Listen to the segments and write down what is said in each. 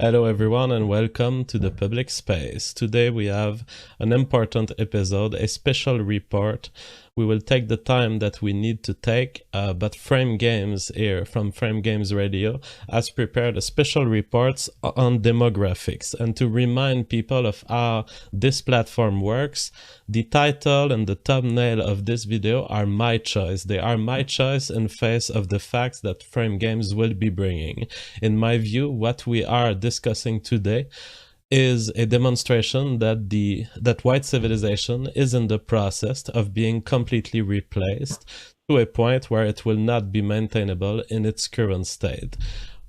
Hello, everyone, and welcome to the public space. Today we have an important episode, a special report. We will take the time that we need to take, but Frame Games here from Frame Games Radio has prepared a special report on demographics. And to remind people of how this platform works, the title and the thumbnail of this video are my choice. They are my choice in face of the facts that Frame Games will be bringing. In my view, what we are discussing today is a demonstration that white civilization is in the process of being completely replaced to a point where it will not be maintainable in its current state.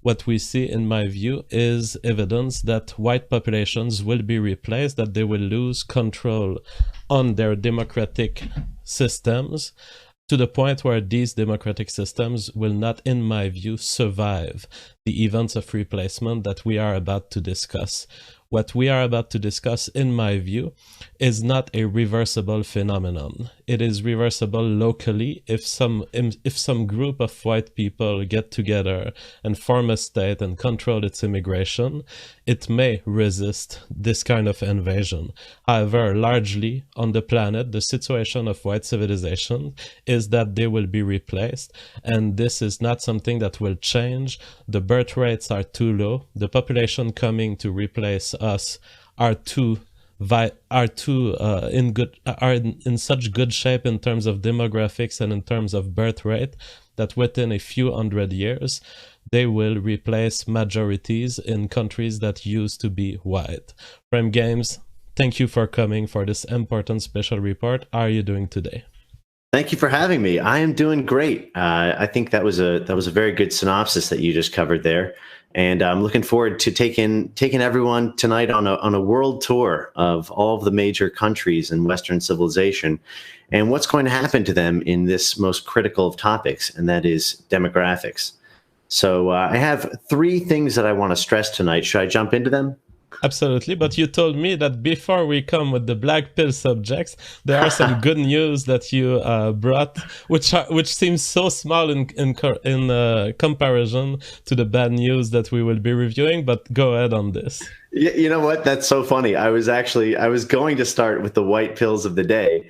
What we see, in my view, is evidence that white populations will be replaced, that they will lose control on their democratic systems, to the point where these democratic systems will not, in my view, survive the events of replacement that we are about to discuss. What we are about to discuss, in my view, is not a reversible phenomenon. It is reversible locally if some group of white people get together and form a state and control its immigration. It may resist this kind of invasion. However, largely on the planet, the situation of white civilization is that they will be replaced, and this is not something that will change. The birth rates are too low. The population coming to replace us are in such good shape in terms of demographics and in terms of birth rate that within a few hundred years they will replace majorities in countries that used to be white. Frame Games, thank you for coming for this important special report. How are you doing today? Thank you for having me. I am doing great. I think that was a very good synopsis that you just covered there, and I'm looking forward to taking everyone tonight on a world tour of all of the major countries in Western civilization, and what's going to happen to them in this most critical of topics, and that is demographics. So I have three things that I want to stress tonight. Should I jump into them? Absolutely, but you told me that before we come with the black pill subjects, there are some good news that you brought, which seems so small in comparison to the bad news that we will be reviewing. But go ahead on this. You know what? That's so funny. I was going to start with the white pills of the day,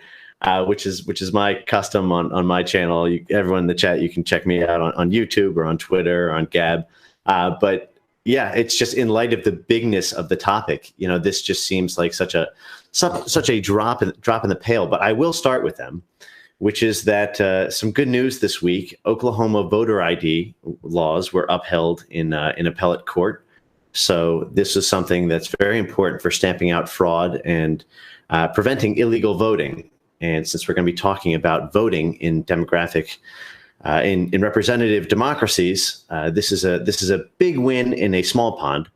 which is my custom on my channel. Everyone in the chat, you can check me out on YouTube or on Twitter or on Gab, but. Yeah, it's just in light of the bigness of the topic, this just seems like such a drop in the pail. But I will start with them, which is that some good news this week. Oklahoma voter ID laws were upheld in appellate court. So this is something that's very important for stamping out fraud and preventing illegal voting. And since we're going to be talking about voting in demographic in representative democracies, this is a big win in a small pond.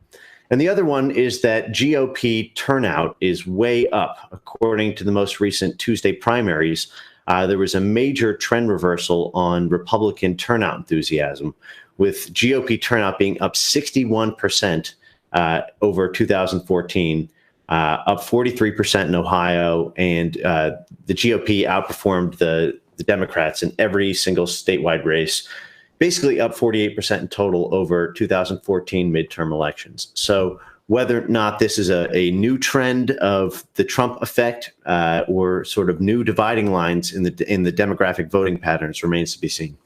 And the other one is that GOP turnout is way up. According to the most recent Tuesday primaries, there was a major trend reversal on Republican turnout enthusiasm, with GOP turnout being up 61% over 2014, up 43% in Ohio, and the GOP outperformed the Democrats in every single statewide race, basically up 48% in total over 2014 midterm elections. So whether or not this is a new trend of the Trump effect or sort of new dividing lines in the demographic voting patterns remains to be seen.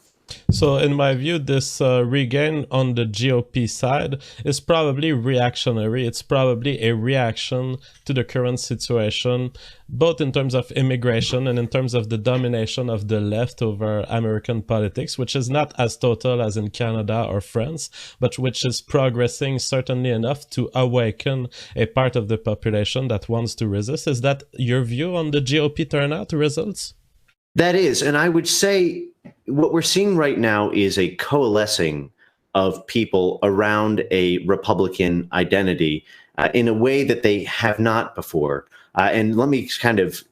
So in my view, this regain on the GOP side is probably reactionary. It's probably a reaction to the current situation, both in terms of immigration and in terms of the domination of the left over American politics, which is not as total as in Canada or France, but which is progressing certainly enough to awaken a part of the population that wants to resist. Is that your view on the GOP turnout results? That is, and I would say what we're seeing right now is a coalescing of people around a Republican identity in a way that they have not before. And let me kind of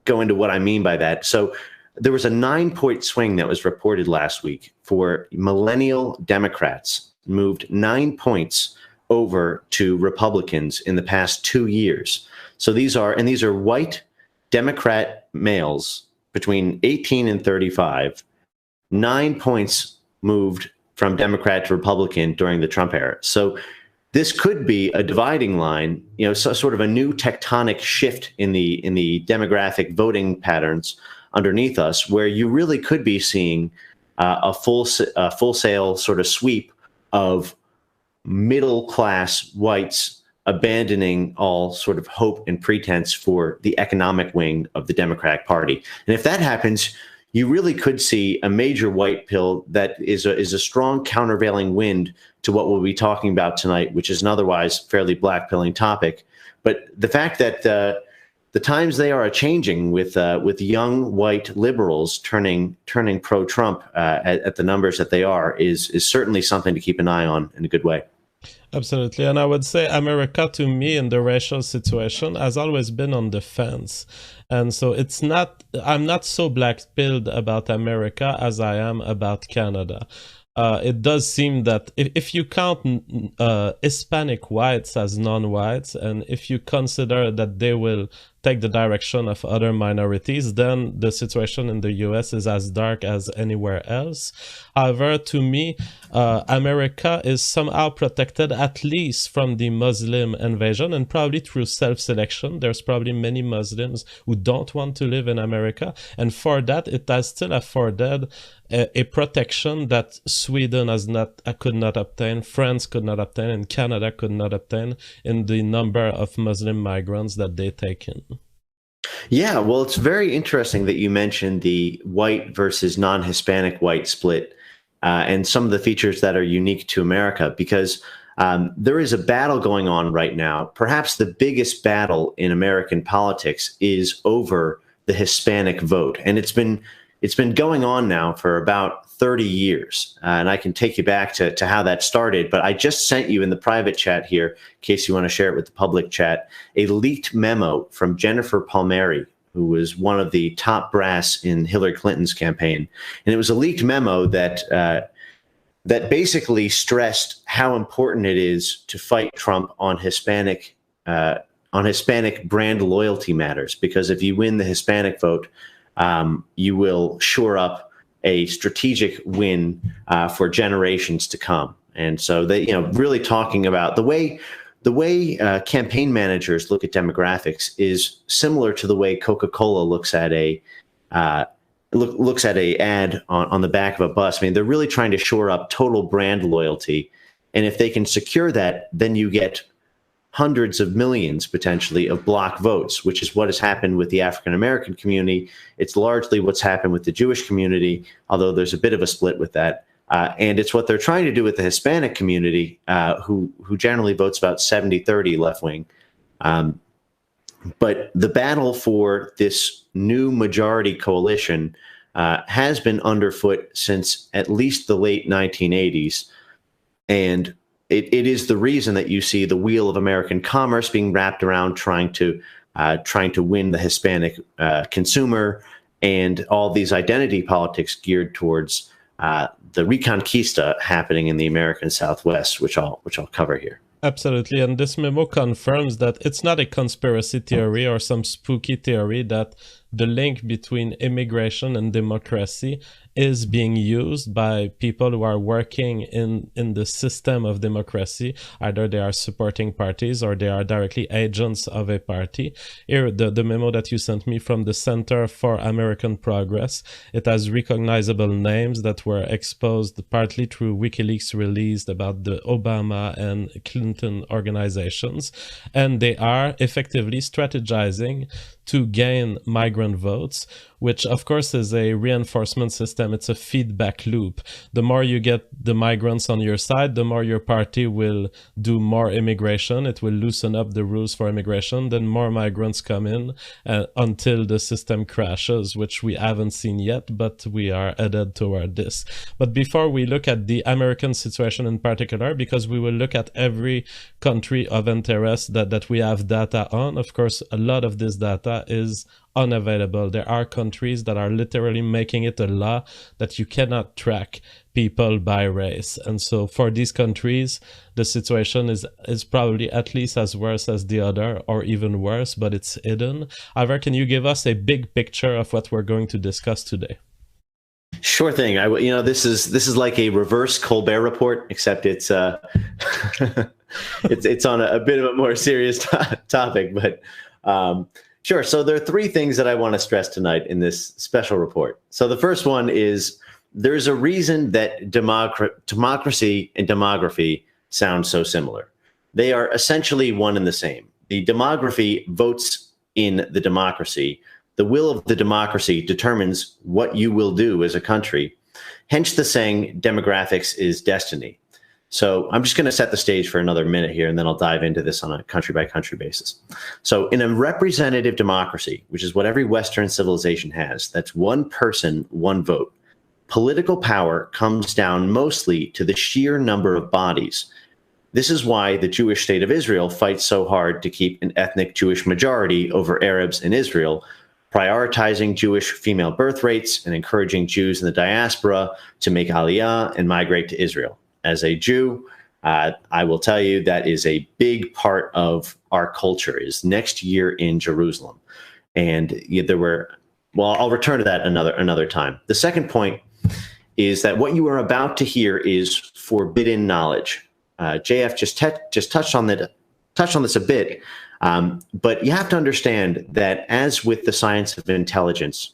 go into what I mean by that. So there was a 9-point swing that was reported last week for millennial Democrats, moved 9 points over to Republicans in the past 2 years. So these are white Democrat males between 18 and 35, 9 points moved from Democrat to Republican during the Trump era. So this could be a dividing line, so sort of a new tectonic shift in the demographic voting patterns underneath us, where you really could be seeing a full-scale sort of sweep of middle-class whites abandoning all sort of hope and pretense for the economic wing of the Democratic Party. And if that happens, you really could see a major white pill that is a strong countervailing wind to what we'll be talking about tonight, which is an otherwise fairly black-pilling topic. But the fact that the times they are changing with young white liberals turning pro-Trump at the numbers that they are is certainly something to keep an eye on in a good way. Absolutely. And I would say America, to me, in the racial situation, has always been on the fence. And so I'm not so black-pilled about America as I am about Canada. It does seem that if you count Hispanic whites as non-whites, and if you consider that they will take the direction of other minorities, then the situation in the US is as dark as anywhere else. However, to me, America is somehow protected, at least from the Muslim invasion, and probably through self-selection. There's probably many Muslims who don't want to live in America, and for that, it has still afforded a protection that Sweden could not obtain, France could not obtain, and Canada could not obtain in the number of Muslim migrants that they take in. Yeah, well, it's very interesting that you mentioned the white versus non-Hispanic white split and some of the features that are unique to America, because there is a battle going on right now. Perhaps the biggest battle in American politics is over the Hispanic vote, and it's been going on now for about 30 years. And I can take you back to how that started. But I just sent you in the private chat here, in case you want to share it with the public chat, a leaked memo from Jennifer Palmieri, who was one of the top brass in Hillary Clinton's campaign. And it was a leaked memo that basically stressed how important it is to fight Trump on Hispanic brand loyalty matters. Because if you win the Hispanic vote, you will shore up a strategic win for generations to come. And so they, really talking about the way campaign managers look at demographics is similar to the way Coca-Cola looks at a ad on the back of a bus. I mean, they're really trying to shore up total brand loyalty, and if they can secure that, then you get hundreds of millions potentially of block votes, which is what has happened with the African American community. It's largely what's happened with the Jewish community, although there's a bit of a split with that. And it's what they're trying to do with the Hispanic community, who generally votes about 70-30 left wing. But the battle for this new majority coalition has been underfoot since at least the late 1980s. And it is the reason that you see the wheel of American commerce being wrapped around trying to win the Hispanic consumer, and all these identity politics geared towards the Reconquista happening in the American Southwest, which I'll cover here. Absolutely, and this memo confirms that it's not a conspiracy theory or some spooky theory that the link between immigration and democracy is being used by people who are working in the system of democracy. Either they are supporting parties or they are directly agents of a party. Here, the memo that you sent me from the Center for American Progress, it has recognizable names that were exposed partly through WikiLeaks released about the Obama and Clinton organizations, and they are effectively strategizing to gain migrant votes, which of course is a reinforcement system. It's a feedback loop. The more you get the migrants on your side, the more your party will do more immigration. It will loosen up the rules for immigration. Then more migrants come in until the system crashes, which we haven't seen yet, but we are headed toward this. But before we look at the American situation in particular, because we will look at every country of interest that we have data on, of course, a lot of this data is unavailable. There are countries that are literally making it a law that you cannot track people by race. And so for these countries, the situation is probably at least as worse as the other, or even worse, but it's hidden. However, can you give us a big picture of what we're going to discuss today? Sure thing. This is like a reverse Colbert Report, except it's it's on a bit of a more serious topic, but sure. So there are three things that I want to stress tonight in this special report. So the first one is there's a reason that democracy and demography sound so similar. They are essentially one and the same. The demography votes in the democracy. The will of the democracy determines what you will do as a country. Hence the saying, demographics is destiny. So I'm just going to set the stage for another minute here, and then I'll dive into this on a country-by-country basis. So in a representative democracy, which is what every Western civilization has, that's one person, one vote, political power comes down mostly to the sheer number of bodies. This is why the Jewish state of Israel fights so hard to keep an ethnic Jewish majority over Arabs in Israel, prioritizing Jewish female birth rates and encouraging Jews in the diaspora to make aliyah and migrate to Israel. As a Jew, I will tell you that is a big part of our culture is next year in Jerusalem. And I'll return to that another time. The second point is that what you are about to hear is forbidden knowledge. JF just touched on this a bit, but you have to understand that as with the science of intelligence,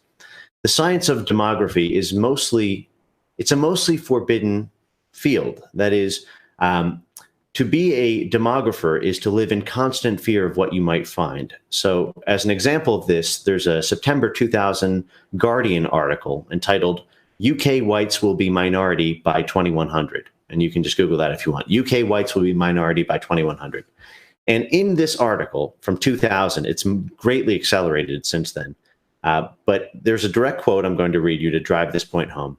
the science of demography is a mostly forbidden field. That is, to be a demographer is to live in constant fear of what you might find. So as an example of this, there's a September 2000 Guardian article entitled, UK whites will be minority by 2100. And you can just Google that if you want. UK whites will be minority by 2100. And in this article from 2000, it's greatly accelerated since then. But there's a direct quote I'm going to read you to drive this point home.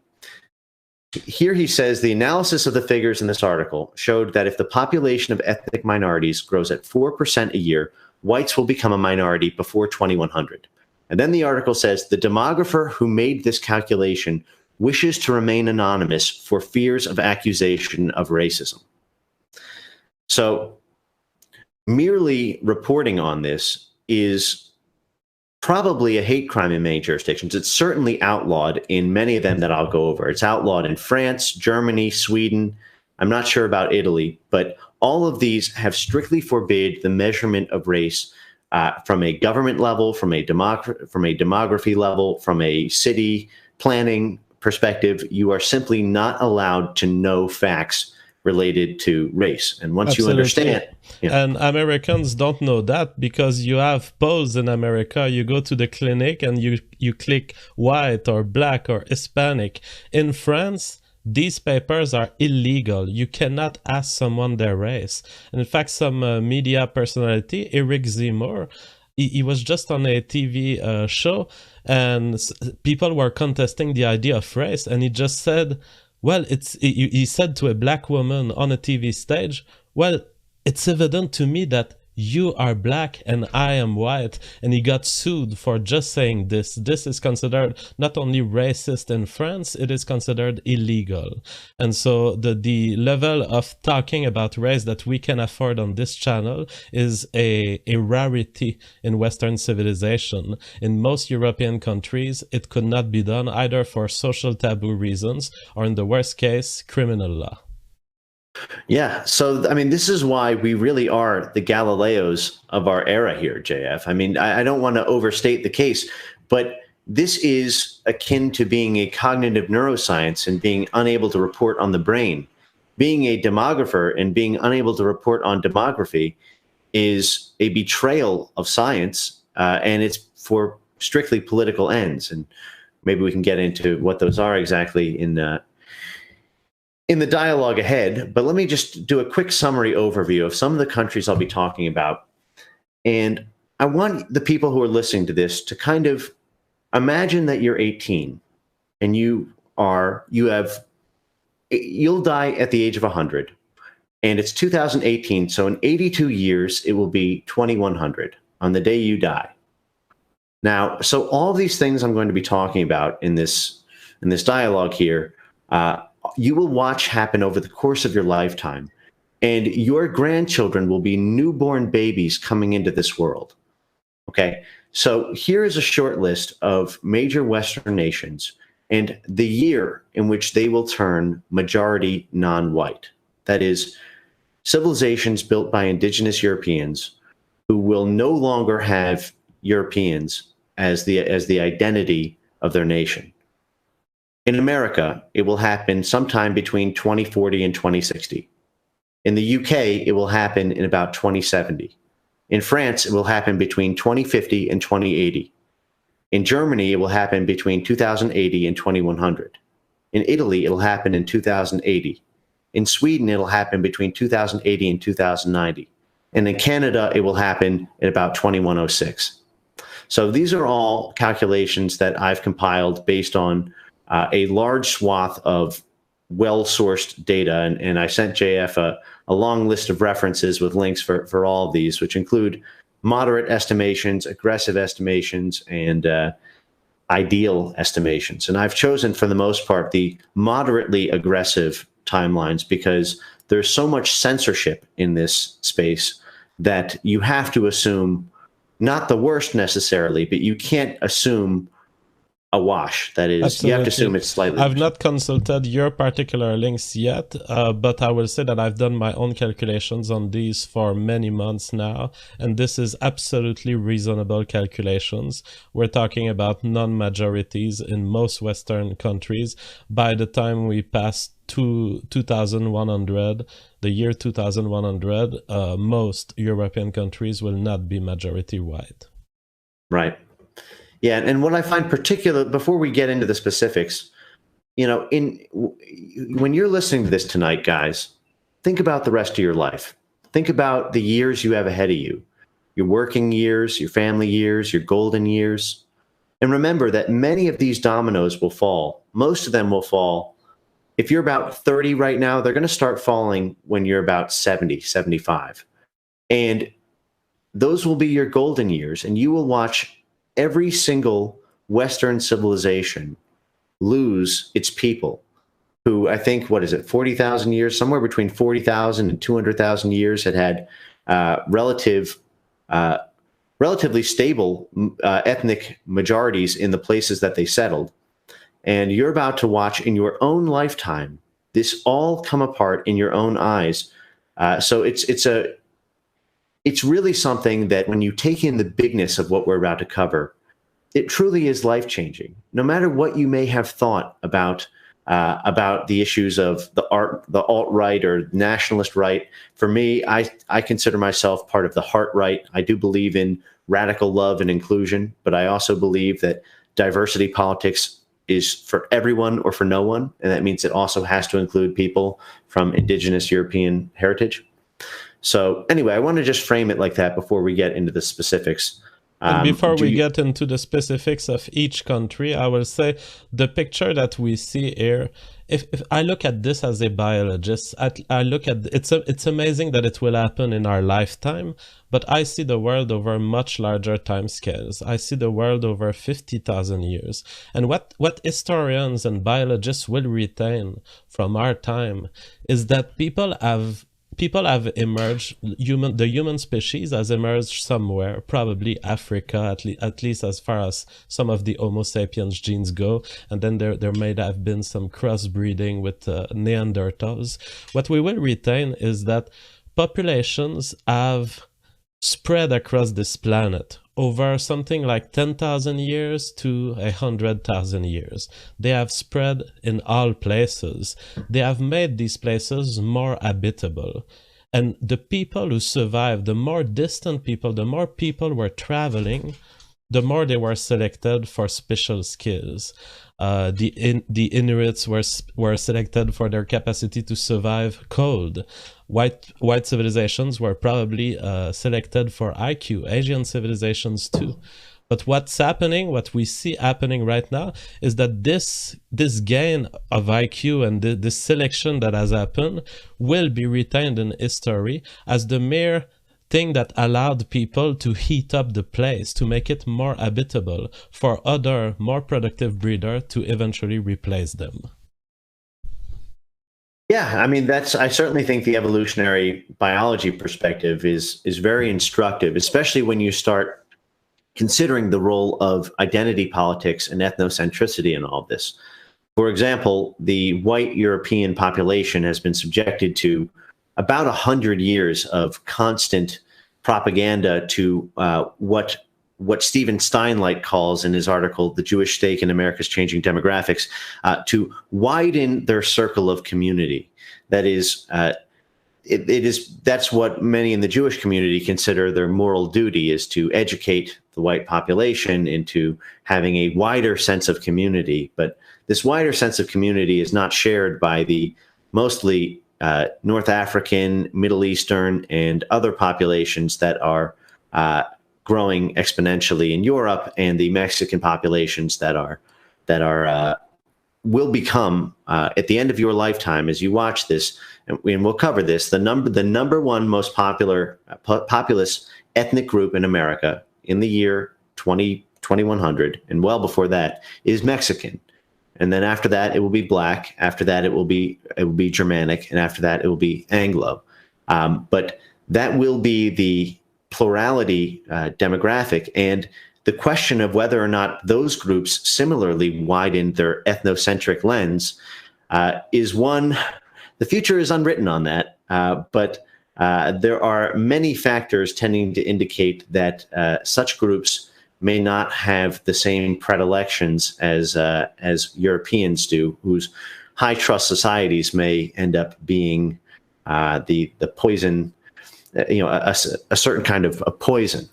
Here he says, the analysis of the figures in this article showed that if the population of ethnic minorities grows at 4% a year, whites will become a minority before 2100. And then the article says, the demographer who made this calculation wishes to remain anonymous for fears of accusation of racism. So merely reporting on this is probably a hate crime in many jurisdictions. It's certainly outlawed in many of them that I'll go over. It's outlawed in France, Germany, Sweden. I'm not sure about Italy, but all of these have strictly forbid the measurement of race from a government level, from a demography level, from a city planning perspective. You are simply not allowed to know facts related to race. And once you understand... And Americans don't know that because you have polls in America. You go to the clinic and you click white or black or Hispanic. In France, these papers are illegal. You cannot ask someone their race. And in fact, some media personality, Eric Zemmour, he was just on a TV show, and people were contesting the idea of race, and he just said, well, he said to a black woman on a TV stage, well, it's evident to me that you are black and I am white. And he got sued for just saying this. This is considered not only racist in France, it is considered illegal. And so the level of talking about race that we can afford on this channel is a rarity in Western civilization. In most European countries, it could not be done either for social taboo reasons or, in the worst case, criminal law. Yeah. So, I mean, this is why we really are the Galileos of our era here, JF. I mean, I don't want to overstate the case, but this is akin to being a cognitive neuroscience and being unable to report on the brain. Being a demographer and being unable to report on demography is a betrayal of science, and it's for strictly political ends. And maybe we can get into what those are exactly in the dialogue ahead, but let me just do a quick summary overview of some of the countries I'll be talking about. And I want the people who are listening to this to kind of imagine that you're 18 and you'll die at the age of 100, and it's 2018. So in 82 years, it will be 2100 on the day you die. Now, so all these things I'm going to be talking about in this dialogue here, you will watch happen over the course of your lifetime, and your grandchildren will be newborn babies coming into this world. Okay, so here is a short list of major Western nations and the year in which they will turn majority non-white. That is, civilizations built by indigenous Europeans who will no longer have Europeans as the identity of their nation. In America, it will happen sometime between 2040 and 2060. In the UK, it will happen in about 2070. In France, it will happen between 2050 and 2080. In Germany, it will happen between 2080 and 2100. In Italy, it'll happen in 2080. In Sweden, it'll happen between 2080 and 2090. And in Canada, it will happen in about 2106. So these are all calculations that I've compiled based on a large swath of well-sourced data. And I sent JF a long list of references with links for all of these, which include moderate estimations, aggressive estimations, and ideal estimations. And I've chosen, for the most part, the moderately aggressive timelines because there's so much censorship in this space that you have to assume not the worst necessarily, but you can't assume a wash. That is, Absolutely. You have to assume it's slightly. I've not consulted your particular links yet, but I will say that I've done my own calculations on these for many months now, and this is absolutely reasonable calculations. We're talking about non-majorities in most Western countries. By the time we pass to 2100, the year 2100, most European countries will not be majority white. Right. Yeah, and what I find particular, before we get into the specifics, when you're listening to this tonight, guys, think about the rest of your life. Think about the years you have ahead of you, your working years, your family years, your golden years. And remember that many of these dominoes will fall. Most of them will fall. If you're about 30 right now, they're going to start falling when you're about 70, 75. And those will be your golden years, and you will watch every single Western civilization lose its people who, I think, 40,000 years, somewhere between 40,000 and 200,000 years had relatively stable ethnic majorities in the places that they settled. And you're about to watch in your own lifetime this all come apart in your own eyes. So it's really something that when you take in the bigness of what we're about to cover, it truly is life-changing. No matter what you may have thought about the issues of the alt-right or nationalist right, for me, I consider myself part of the heart-right. I do believe in radical love and inclusion, but I also believe that diversity politics is for everyone or for no one, and that means it also has to include people from indigenous European heritage. So anyway, I want to just frame it like that before we get into the specifics. And before we get into the specifics of each country, I will say the picture that we see here, if I look at this as a biologist, I look at it's amazing that it will happen in our lifetime, but I see the world over much larger time scales. I see the world over 50,000 years. And what historians and biologists will retain from our time is that people have emerged, the human species has emerged somewhere, probably Africa, at least as far as some of the Homo sapiens genes go, and then there may have been some crossbreeding with Neanderthals. What we will retain is that populations have spread across this planet over something like 10,000 years to 100,000 years. They have spread in all places. They have made these places more habitable. And the people who survived, the more distant people, the more people were traveling, the more they were selected for special skills. The Inuits were selected for their capacity to survive cold. White civilizations were probably selected for IQ. Asian civilizations too. But what's happening, what we see happening right now, is that this gain of IQ and this selection that has happened will be retained in history as the mere thing that allowed people to heat up the place, to make it more habitable for other, more productive breeder to eventually replace them. Yeah, I mean, I certainly think the evolutionary biology perspective is very instructive, especially when you start considering the role of identity politics and ethnocentricity in all of this. For example, the white European population has been subjected to about 100 years of constant propaganda to what Stephen Steinleicht calls in his article, The Jewish Stake in America's Changing Demographics, to widen their circle of community. That is, that's what many in the Jewish community consider their moral duty, is to educate the white population into having a wider sense of community. But this wider sense of community is not shared by the mostly North African, Middle Eastern, and other populations that are growing exponentially in Europe, and the Mexican populations that will become at the end of your lifetime, as you watch this, and we'll cover this, the number one most populous ethnic group in America in the year 2100, and well before that, is Mexican. And then after that, it will be Black. After that, it will be Germanic, and after that, it will be Anglo. But that will be the plurality demographic, and the question of whether or not those groups similarly widen their ethnocentric lens is one. The future is unwritten on that, but there are many factors tending to indicate that such groups may not have the same predilections as Europeans do, whose high trust societies may end up being the poison, a certain kind of a poison.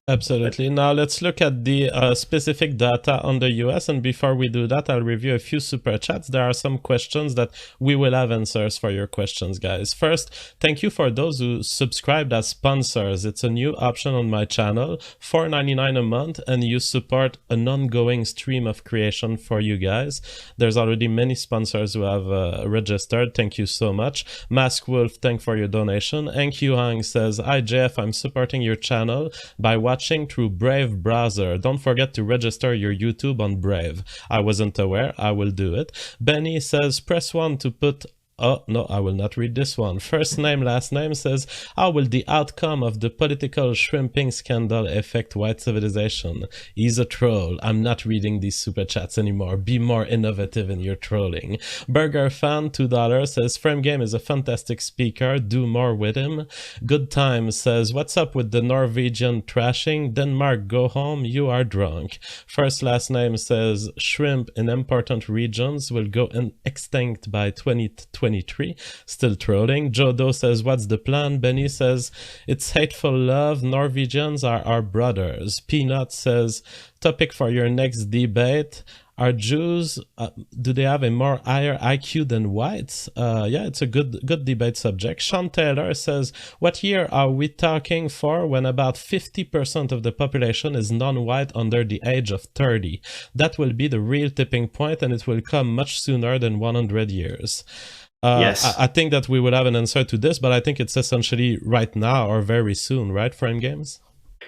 Absolutely. Now let's look at the specific data on the US. And before we do that, I'll review a few super chats. There are some questions that we will have answers for your questions, guys. First, thank you for those who subscribed as sponsors. It's a new option on my channel, $4.99 a month, and you support an ongoing stream of creation for you guys. There's already many sponsors who have registered. Thank you so much. Mask Wolf, thank for your donation. Enq Hang says, hi Jeff, I'm supporting your channel by watching through Brave browser. Don't forget to register your YouTube on Brave. I wasn't aware. I will do it. Benny says, press 1 to put... Oh, no, I will not read this one. First name, last name says, how will the outcome of the political shrimping scandal affect white civilization? He's a troll. I'm not reading these super chats anymore. Be more innovative in your trolling. Burger Fan, $2, says, Frame Game is a fantastic speaker. Do more with him. Good Time says, what's up with the Norwegian trashing? Denmark, go home. You are drunk. First last name says, shrimp in important regions will go extinct by 2023. Still trolling. Jodo says, what's the plan? Benny says, it's hateful love. Norwegians are our brothers. Peanut says, topic for your next debate. Are Jews, do they have a more higher IQ than whites? Yeah, it's a good debate subject. Sean Taylor says, what year are we talking for when about 50% of the population is non-white under the age of 30? That will be the real tipping point, and it will come much sooner than 100 years. Yes. I think that we will have an answer to this, but I think it's essentially right now or very soon, right, Frame Games?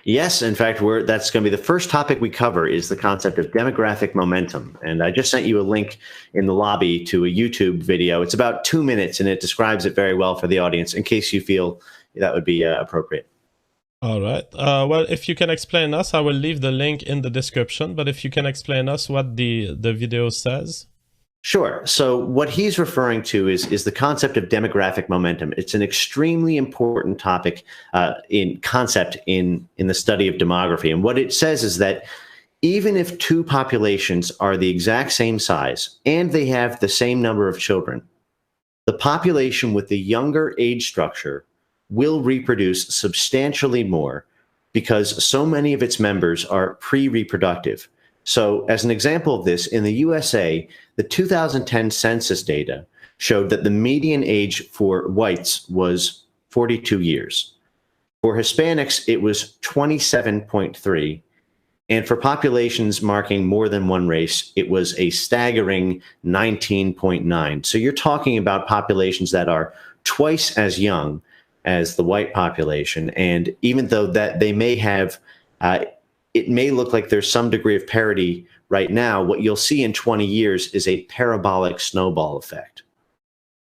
Yes, in fact, that's going to be the first topic we cover, is the concept of demographic momentum. And I just sent you a link in the lobby to a YouTube video. It's about 2 minutes, and it describes it very well for the audience, in case you feel that would be appropriate. All right. Well, if you can explain us, I will leave the link in the description, but if you can explain us what the video says. Sure. So what he's referring to is the concept of demographic momentum. It's an extremely important topic in the study of demography. And what it says is that even if two populations are the exact same size and they have the same number of children, the population with the younger age structure will reproduce substantially more because so many of its members are pre-reproductive. So as an example of this, in the USA, the 2010 census data showed that the median age for whites was 42 years. For Hispanics, it was 27.3. And for populations marking more than one race, it was a staggering 19.9. So you're talking about populations that are twice as young as the white population. And even though that they may have... it may look like there's some degree of parity right now, what you'll see in 20 years is a parabolic snowball effect.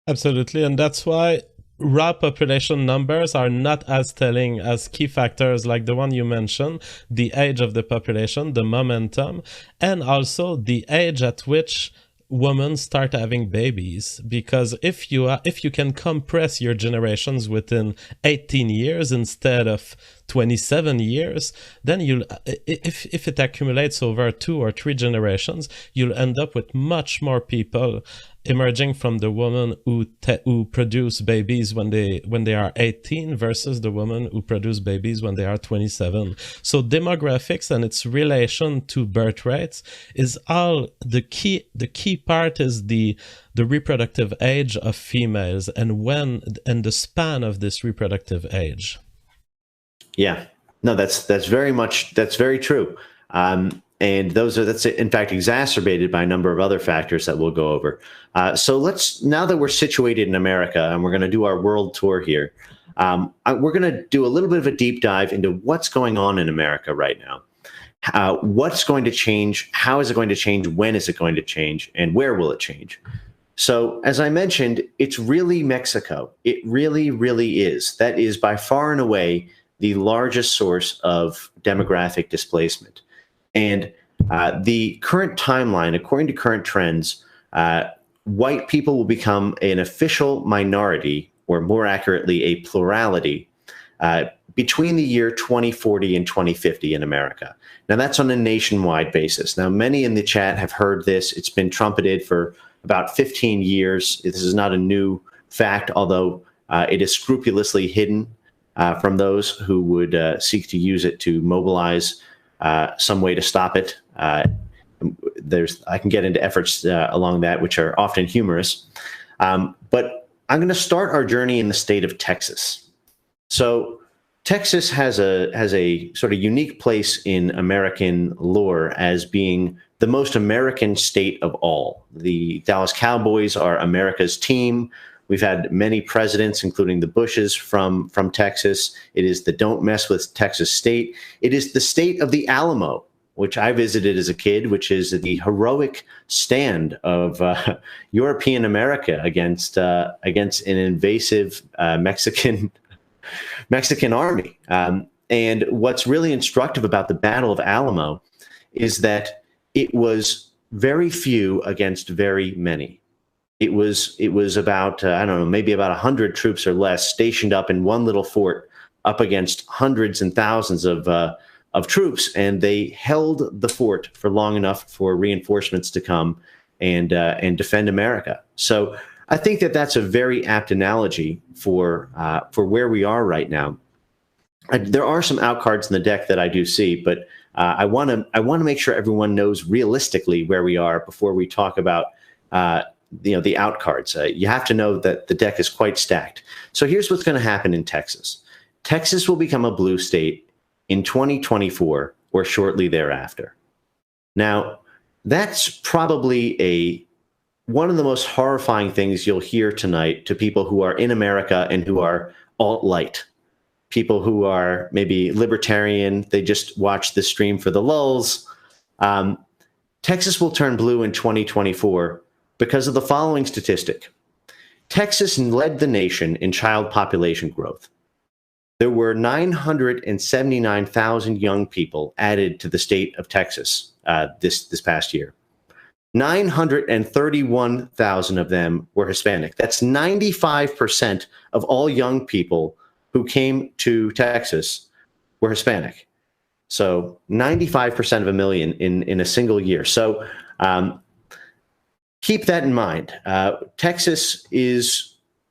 Absolutely. And that's why raw population numbers are not as telling as key factors like the one you mentioned, the age of the population, the momentum, and also the age at which women start having babies, because if you can compress your generations within 18 years instead of 27 years, then if it accumulates over 2 or 3 generations, you'll end up with much more people emerging from the women who produce babies when they are 18 versus the women who produce babies when they are 27. So demographics and its relation to birth rates is all the key. The key part is the reproductive age of females and the span of this reproductive age. Yeah, no, that's very true. And that's in fact exacerbated by a number of other factors that we'll go over. So now that we're situated in America and we're going to do our world tour here, we're going to do a little bit of a deep dive into what's going on in America right now. What's going to change? How is it going to change? When is it going to change? And where will it change? So as I mentioned, it's really Mexico. It really, really is. That is by far and away the largest source of demographic displacement. And the current timeline, according to current trends, white people will become an official minority, or more accurately, a plurality, between the year 2040 and 2050 in America. Now, that's on a nationwide basis. Now, many in the chat have heard this. It's been trumpeted for about 15 years. This is not a new fact, although it is scrupulously hidden from those who would seek to use it to mobilize some way to stop it. I can get into efforts along that, which are often humorous. But I'm going to start our journey in the state of Texas. So Texas has a sort of unique place in American lore as being the most American state of all. The Dallas Cowboys are America's team. We've had many presidents, including the Bushes, from Texas. It is the Don't Mess with Texas state. It is the state of the Alamo, which I visited as a kid, which is the heroic stand of European America against an invasive Mexican army. And what's really instructive about the Battle of Alamo is that it was very few against very many. It was about, I don't know, maybe about 100 troops or less stationed up in one little fort up against hundreds and thousands of troops. And they held the fort for long enough for reinforcements to come and defend America. So I think that that's a very apt analogy for where we are right now. There are some outcards in the deck that I do see, but I want to make sure everyone knows realistically where we are before we talk about the outcards. You have to know that the deck is quite stacked. So here's what's going to happen in Texas. Texas will become a blue state in 2024 or shortly thereafter. Now, that's probably one of the most horrifying things you'll hear tonight to people who are in America and who are alt-light. People who are maybe libertarian, they just watch the stream for the lulz. Texas will turn blue in 2024 because of the following statistic. Texas led the nation in child population growth. There were 979,000 young people added to the state of Texas this past year. 931,000 of them were Hispanic. That's 95% of all young people who came to Texas were Hispanic. So 95% of a million in a single year. So keep that in mind.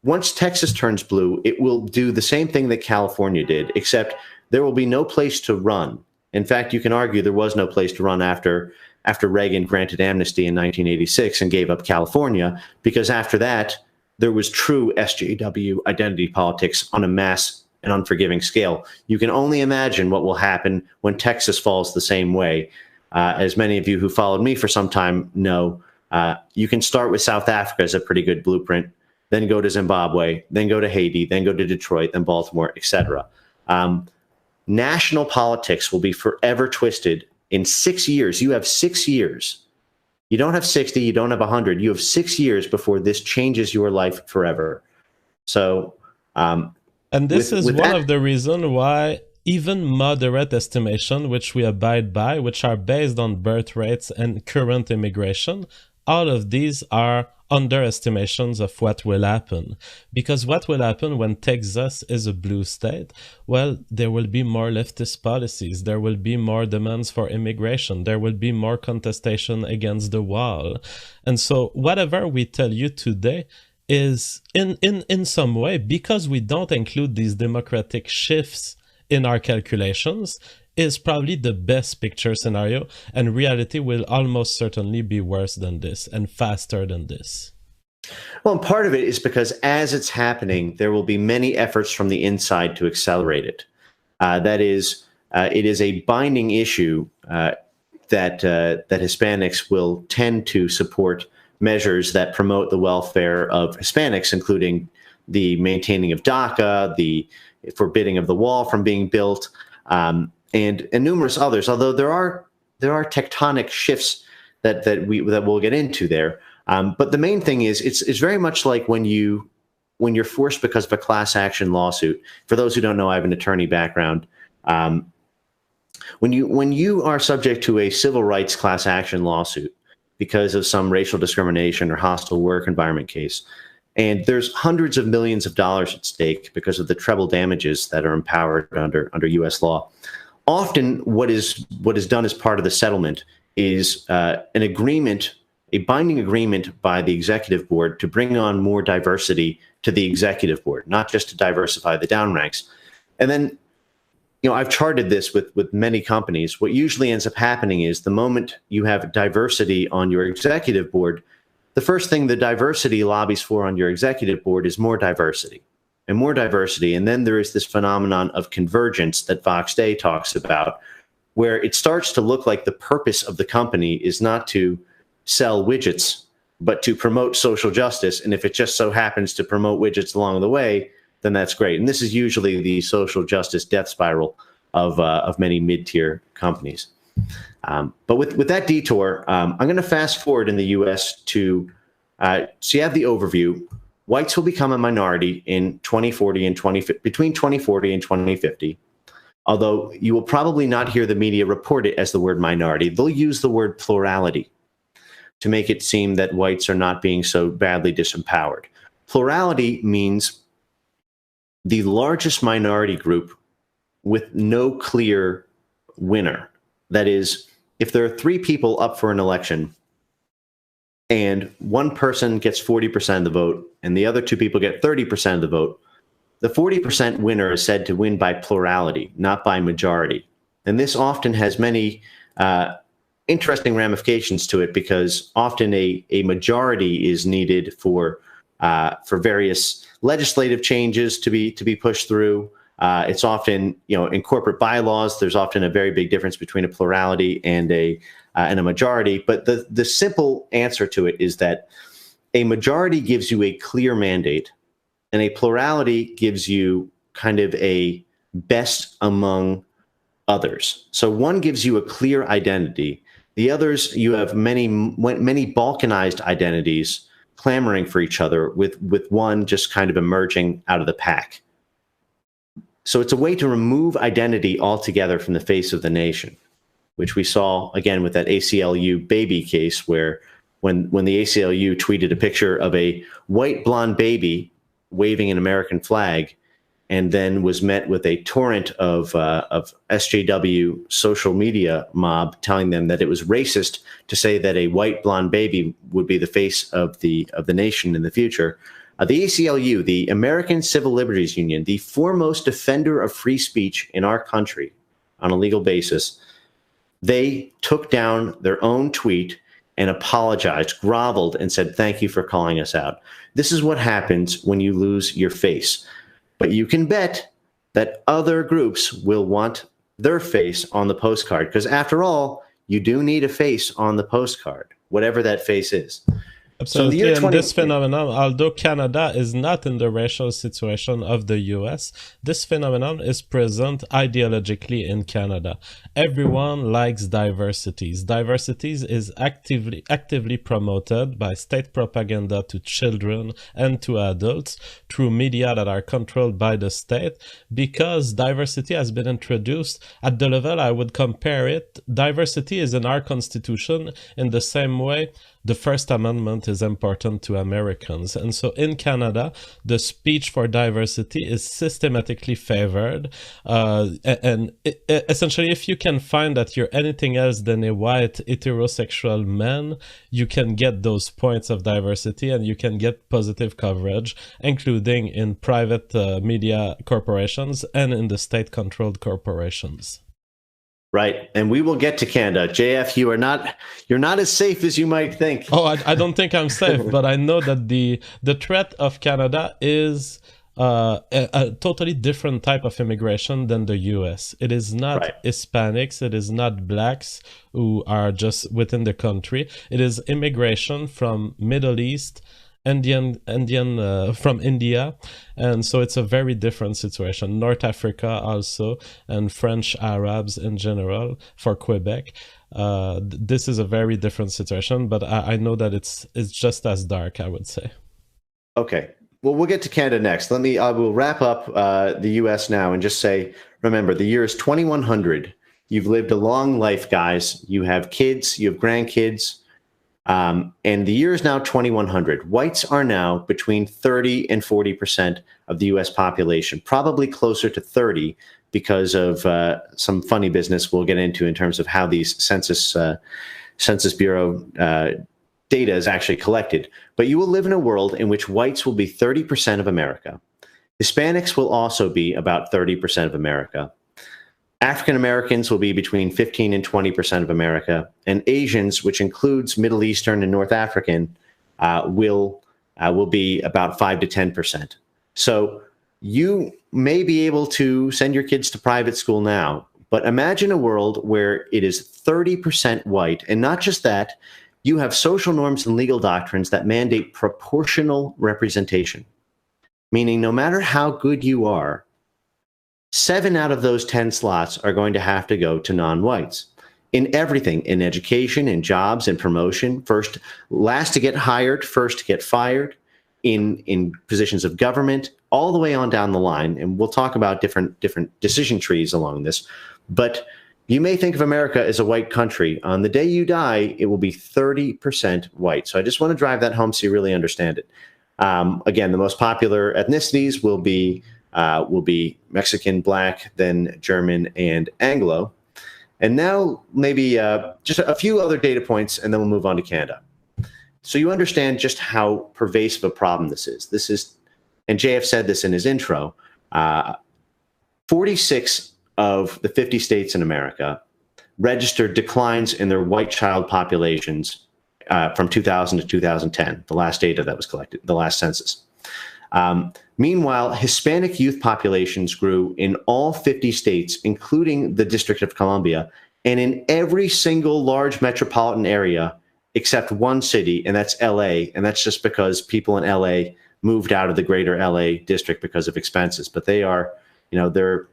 Once Texas turns blue, it will do the same thing that California did, except there will be no place to run. In fact, you can argue there was no place to run after Reagan granted amnesty in 1986 and gave up California, because after that, there was true SJW identity politics on a mass and unforgiving scale. You can only imagine what will happen when Texas falls the same way. As many of you who followed me for some time know, you can start with South Africa as a pretty good blueprint, then go to Zimbabwe, then go to Haiti, then go to Detroit, then Baltimore, etc. National politics will be forever twisted in 6 years. You have 6 years. You don't have 60, you don't have 100. You have 6 years before this changes your life forever. So, and this is one of the reasons why even moderate estimation, which we abide by, which are based on birth rates and current immigration, all of these are underestimations of what will happen. Because what will happen when Texas is a blue state? Well, there will be more leftist policies. There will be more demands for immigration. There will be more contestation against the wall. And so whatever we tell you today is in some way, because we don't include these democratic shifts in our calculations, is probably the best picture scenario, and reality will almost certainly be worse than this and faster than this. Well, part of it is because as it's happening, there will be many efforts from the inside to accelerate it. That is, it is a binding issue that Hispanics will tend to support measures that promote the welfare of Hispanics, including the maintaining of DACA, the forbidding of the wall from being built, and numerous others. Although there are tectonic shifts that we'll get into there. But the main thing is it's very much like when you're forced because of a class action lawsuit. For those who don't know, I have an attorney background. When you are subject to a civil rights class action lawsuit because of some racial discrimination or hostile work environment case, and there's hundreds of millions of dollars at stake because of the treble damages that are empowered under U.S. law. Often, what is done as part of the settlement is an agreement, a binding agreement by the executive board to bring on more diversity to the executive board, not just to diversify the down ranks. And then, I've charted this with many companies. What usually ends up happening is the moment you have diversity on your executive board, the first thing the diversity lobbies for on your executive board is more diversity and more diversity. And then there is this phenomenon of convergence that Vox Day talks about, where it starts to look like the purpose of the company is not to sell widgets, but to promote social justice. And if it just so happens to promote widgets along the way, then that's great. And this is usually the social justice death spiral of many mid-tier companies. But with that detour, I'm going to fast forward in the U.S. to so you have the overview. Whites will become a minority in 2040 and between 2040 and 2050. Although you will probably not hear the media report it as the word minority, they'll use the word plurality to make it seem that whites are not being so badly disempowered. Plurality means the largest minority group with no clear winner. That is, if there are 3 people up for an election and one person gets 40% of the vote and the other 2 people get 30% of the vote, the 40% winner is said to win by plurality, not by majority. And this often has many interesting ramifications to it, because often a majority is needed for various legislative changes to be pushed through. It's often, in corporate bylaws, there's often a very big difference between a plurality and a majority. But the simple answer to it is that a majority gives you a clear mandate, and a plurality gives you kind of a best among others. So one gives you a clear identity. The others, you have many balkanized identities clamoring for each other, with one just kind of emerging out of the pack. So it's a way to remove identity altogether from the face of the nation, which we saw again with that ACLU baby case, where when the ACLU tweeted a picture of a white blonde baby waving an American flag, and then was met with a torrent of SJW social media mob telling them that it was racist to say that a white blonde baby would be the face of the nation in the future. The ACLU, the American Civil Liberties Union, the foremost defender of free speech in our country on a legal basis, they took down their own tweet and apologized, groveled, and said, "Thank you for calling us out." This is what happens when you lose your face. But you can bet that other groups will want their face on the postcard, because after all, you do need a face on the postcard, whatever that face is. So in the Absolutely, year and 20, this phenomenon, although Canada is not in the racial situation of the US, this phenomenon is present ideologically in Canada. Everyone likes diversities. Diversities is actively promoted by state propaganda to children and to adults through media that are controlled by the state, because diversity has been introduced at the level I would compare it. Diversity is in our constitution in the same way the First Amendment is important to Americans. And so in Canada, the speech for diversity is systematically favored. Essentially, if you can find that you're anything else than a white heterosexual man, you can get those points of diversity and you can get positive coverage, including in private media corporations and in the state-controlled corporations. Right, and we will get to Canada. JF, you're not as safe as you might think. Oh, I don't think I'm safe, but I know that the threat of Canada is a totally different type of immigration than the US. It is not Hispanics, it is not blacks who are just within the country. It is immigration from Middle East, Indian from India, and so it's a very different situation. North Africa also, and French Arabs in general for Quebec. This is a very different situation, but I know that it's just as dark, I would say. Okay, well, we'll get to Canada next. I will wrap up the U.S. now and just say, remember, the year is 2100. You've lived a long life, guys. You have kids, you have grandkids. And the year is now 2100. Whites are now between 30 and 40% of the U.S. population, probably closer to 30 because of some funny business we'll get into in terms of how these Census Bureau data is actually collected. But you will live in a world in which whites will be 30% of America. Hispanics will also be about 30% of America. African Americans will be between 15 and 20% of America, and Asians, which includes Middle Eastern and North African, will be about 5 to 10%. So you may be able to send your kids to private school now, but imagine a world where it is 30% white, and not just that, you have social norms and legal doctrines that mandate proportional representation, meaning no matter how good you are, 7 out of those 10 slots are going to have to go to non-whites in everything, in education, in jobs, in promotion, last to get hired, first to get fired, in positions of government, all the way on down the line. And we'll talk about different decision trees along this. But you may think of America as a white country. On the day you die, it will be 30% white. So I just want to drive that home so you really understand it. Again, the most popular ethnicities will be Mexican, Black, then German, and Anglo. And now maybe just a few other data points, and then we'll move on to Canada. So you understand just how pervasive a problem this is. This is, and JF said this in his intro, 46 of the 50 states in America registered declines in their white child populations from 2000 to 2010, the last data that was collected, the last census. Meanwhile, Hispanic youth populations grew in all 50 states, including the District of Columbia, and in every single large metropolitan area except one city, and that's LA. And that's just because people in LA moved out of the greater LA district because of expenses. But they are, they're...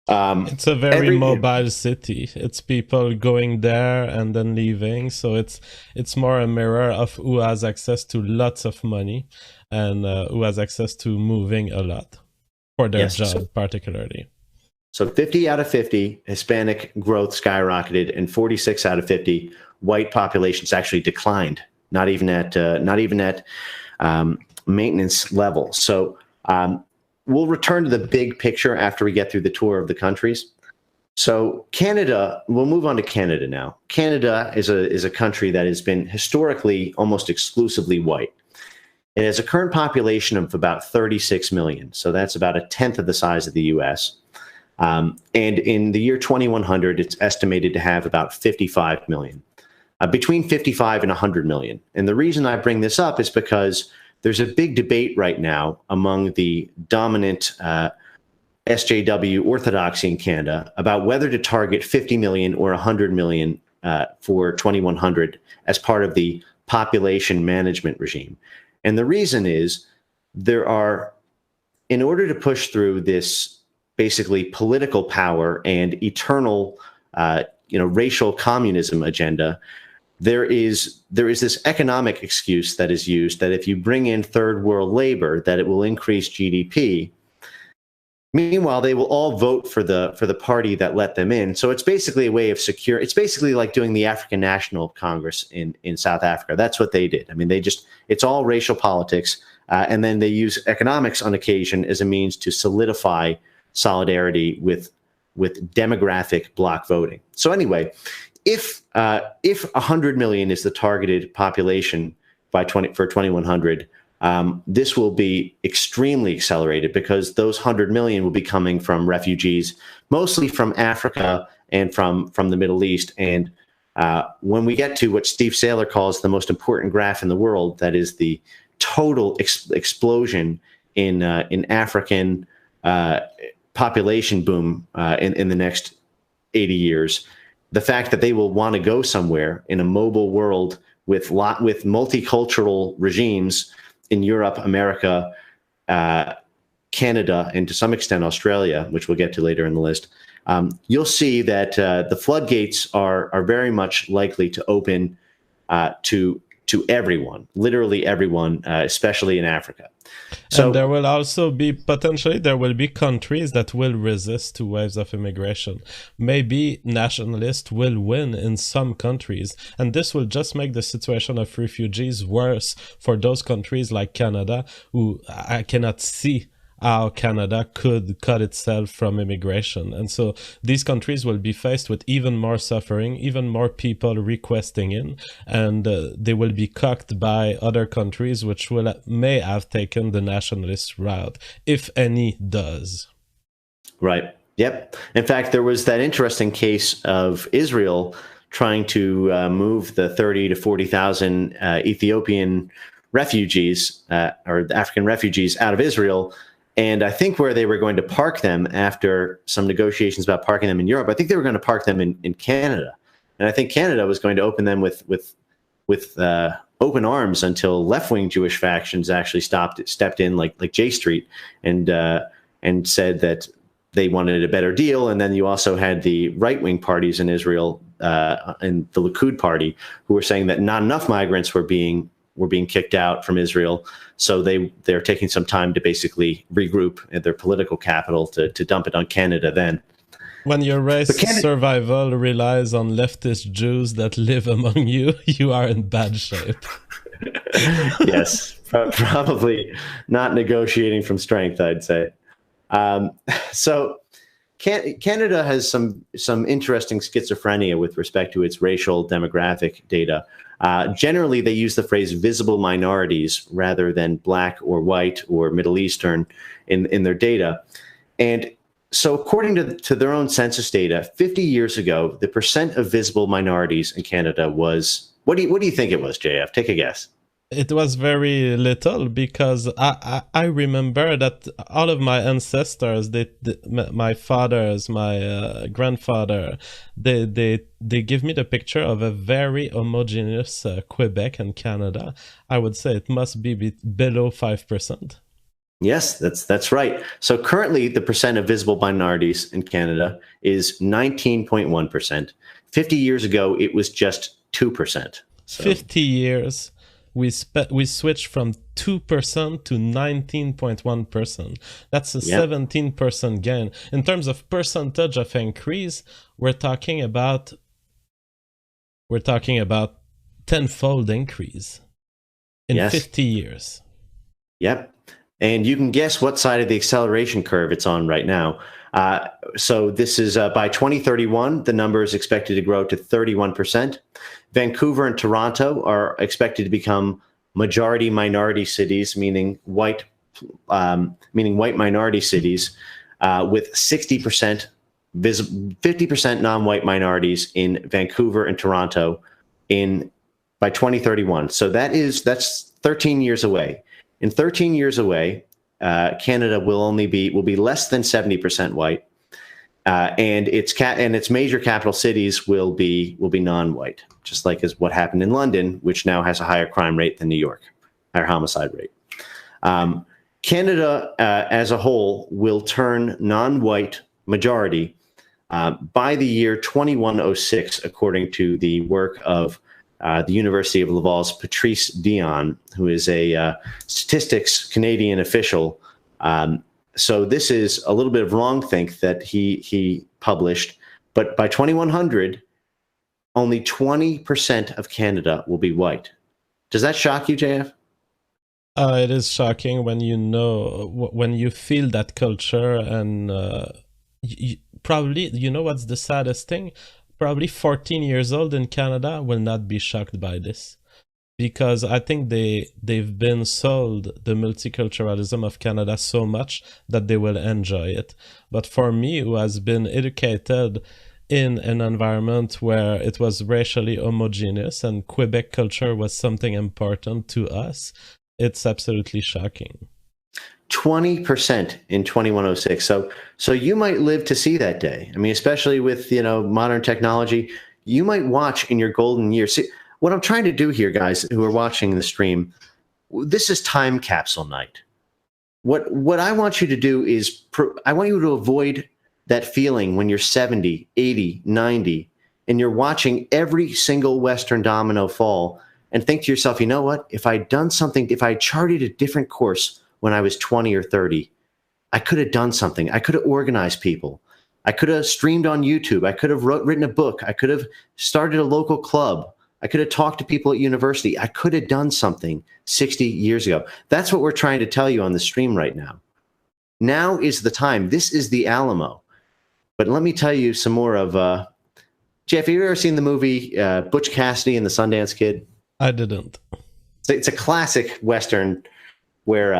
it's a very mobile city. It's people going there and then leaving. So it's more a mirror of who has access to lots of money and who has access to moving a lot for their job, particularly. So 50 out of 50 Hispanic growth skyrocketed, and 46 out of 50 white populations actually declined. Not even at maintenance level. So we'll return to the big picture after we get through the tour of the countries. So Canada, we'll move on to Canada now. Canada is a country that has been historically almost exclusively white. It has a current population of about 36 million. So that's about a tenth of the size of the US. And in the year 2100, it's estimated to have about 55 million, between 55 and 100 million. And the reason I bring this up is because there's a big debate right now among the dominant SJW orthodoxy in Canada about whether to target 50 million or 100 million for 2100 as part of the population management regime. And the reason is in order to push through this basically political power and eternal, racial communism agenda, there is this economic excuse that is used that if you bring in third world labor, that it will increase GDP. Meanwhile, they will all vote for the party that let them in. So it's basically a way of secure. It's basically like doing the African National Congress in South Africa. That's what they did. I mean, it's all racial politics, and then they use economics on occasion as a means to solidify solidarity with demographic bloc voting. So anyway, if 100 million is the targeted population for 2100. This will be extremely accelerated because those 100 million will be coming from refugees, mostly from Africa and from the Middle East. And when we get to what Steve Sailer calls the most important graph in the world, that is the total explosion in African population boom in the next 80 years, the fact that they will want to go somewhere in a mobile world with multicultural regimes in Europe, America, Canada, and to some extent Australia, which we'll get to later in the list, you'll see that the floodgates are very much likely to open to everyone, literally everyone, especially in Africa. So, and there will also be countries that will resist to waves of immigration. Maybe nationalists will win in some countries, and this will just make the situation of refugees worse for those countries like Canada, who I cannot see how Canada could cut itself from immigration. And so these countries will be faced with even more suffering, even more people requesting in, and they will be cucked by other countries which may have taken the nationalist route, if any does. Right. Yep. In fact, there was that interesting case of Israel trying to move the 30 to 40,000 Ethiopian refugees or African refugees out of Israel. And I think where they were going to park them after some negotiations about parking them in Europe, I think they were going to park them in Canada. And I think Canada was going to open them with open arms until left-wing Jewish factions actually stepped in, like J Street, and said that they wanted a better deal. And then you also had the right-wing parties in Israel and the Likud party who were saying that not enough migrants were being kicked out from Israel. So they're taking some time to basically regroup at their political capital to dump it on Canada then. When your race survival relies on leftist Jews that live among you, you are in bad shape. Yes, probably not negotiating from strength, I'd say. So Canada has some interesting schizophrenia with respect to its racial demographic data. Generally, they use the phrase visible minorities rather than black or white or Middle Eastern in their data. And so according to their own census data, 50 years ago, the percent of visible minorities in Canada was, what do you think it was, JF? Take a guess. It was very little, because I remember that all of my ancestors, my fathers, my grandfather, they give me the picture of a very homogeneous Quebec and Canada. I would say it must be below 5%. Yes, that's right. So currently, the percent of visible minorities in Canada is 19.1%. 50 years ago, it was just 2%. So. 50 years. We switched from 2% to 19.1%. That's a 17% gain. In terms of percentage of increase, we're talking about tenfold increase in 50 years. Yep. And you can guess what side of the acceleration curve it's on right now. So this is by 2031, the number is expected to grow to 31%. Vancouver and Toronto are expected to become majority minority cities, meaning white minority cities, with 50% non-white minorities in Vancouver and Toronto by 2031. So that's 13 years away. In 13 years away, Canada will be less than 70% white. and its major capital cities will be non-white, just like as what happened in London, which now has a higher crime rate than New York, higher homicide rate. Canada as a whole will turn non-white majority by the year 2106, according to the work of the University of Laval's Patrice Dion, who is a statistics Canadian official. So this is a little bit of wrongthink that he published, but by 2100, only 20% of Canada will be white. Does that shock you, JF? It is shocking when when you feel that culture, and probably, what's the saddest thing? Probably 14 years old in Canada will not be shocked by this, because I think they've been sold the multiculturalism of Canada so much that they will enjoy it. But for me, who has been educated in an environment where it was racially homogeneous and Quebec culture was something important to us, it's absolutely shocking. 20% in 2106. So you might live to see that day. I mean, especially with, modern technology, you might watch in your golden years. See, what I'm trying to do here, guys who are watching the stream, this is time capsule night. What I want you to do is I want you to avoid that feeling when you're 70, 80, 90, and you're watching every single Western domino fall, and think to yourself, you know what? If I'd done something, if I charted a different course when I was 20 or 30, I could have done something. I could have organized people. I could have streamed on YouTube. I could have written a book. I could have started a local club. I could have talked to people at university. I could have done something 60 years ago. That's what we're trying to tell you on the stream right now. Now is the time. This is the Alamo. But let me tell you some more of... Jeff, have you ever seen the movie Butch Cassidy and the Sundance Kid? I didn't. It's a classic Western where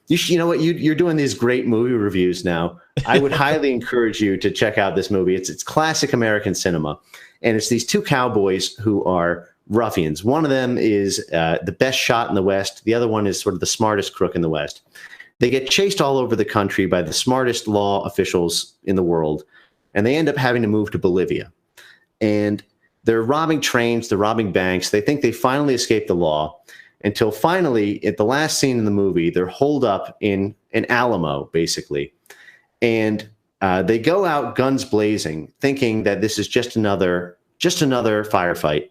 you know what, you're doing these great movie reviews now. I would highly encourage you to check out this movie. It's classic American cinema, and it's these two cowboys who are ruffians. One of them is the best shot in the West. The other one is sort of the smartest crook in the West. They get chased all over the country by the smartest law officials in the world, and they end up having to move to Bolivia. And they're robbing trains, they're robbing banks. They think they finally escaped the law, until finally, at the last scene in the movie, they're holed up in an Alamo, basically. And they go out guns blazing, thinking that this is just another firefight.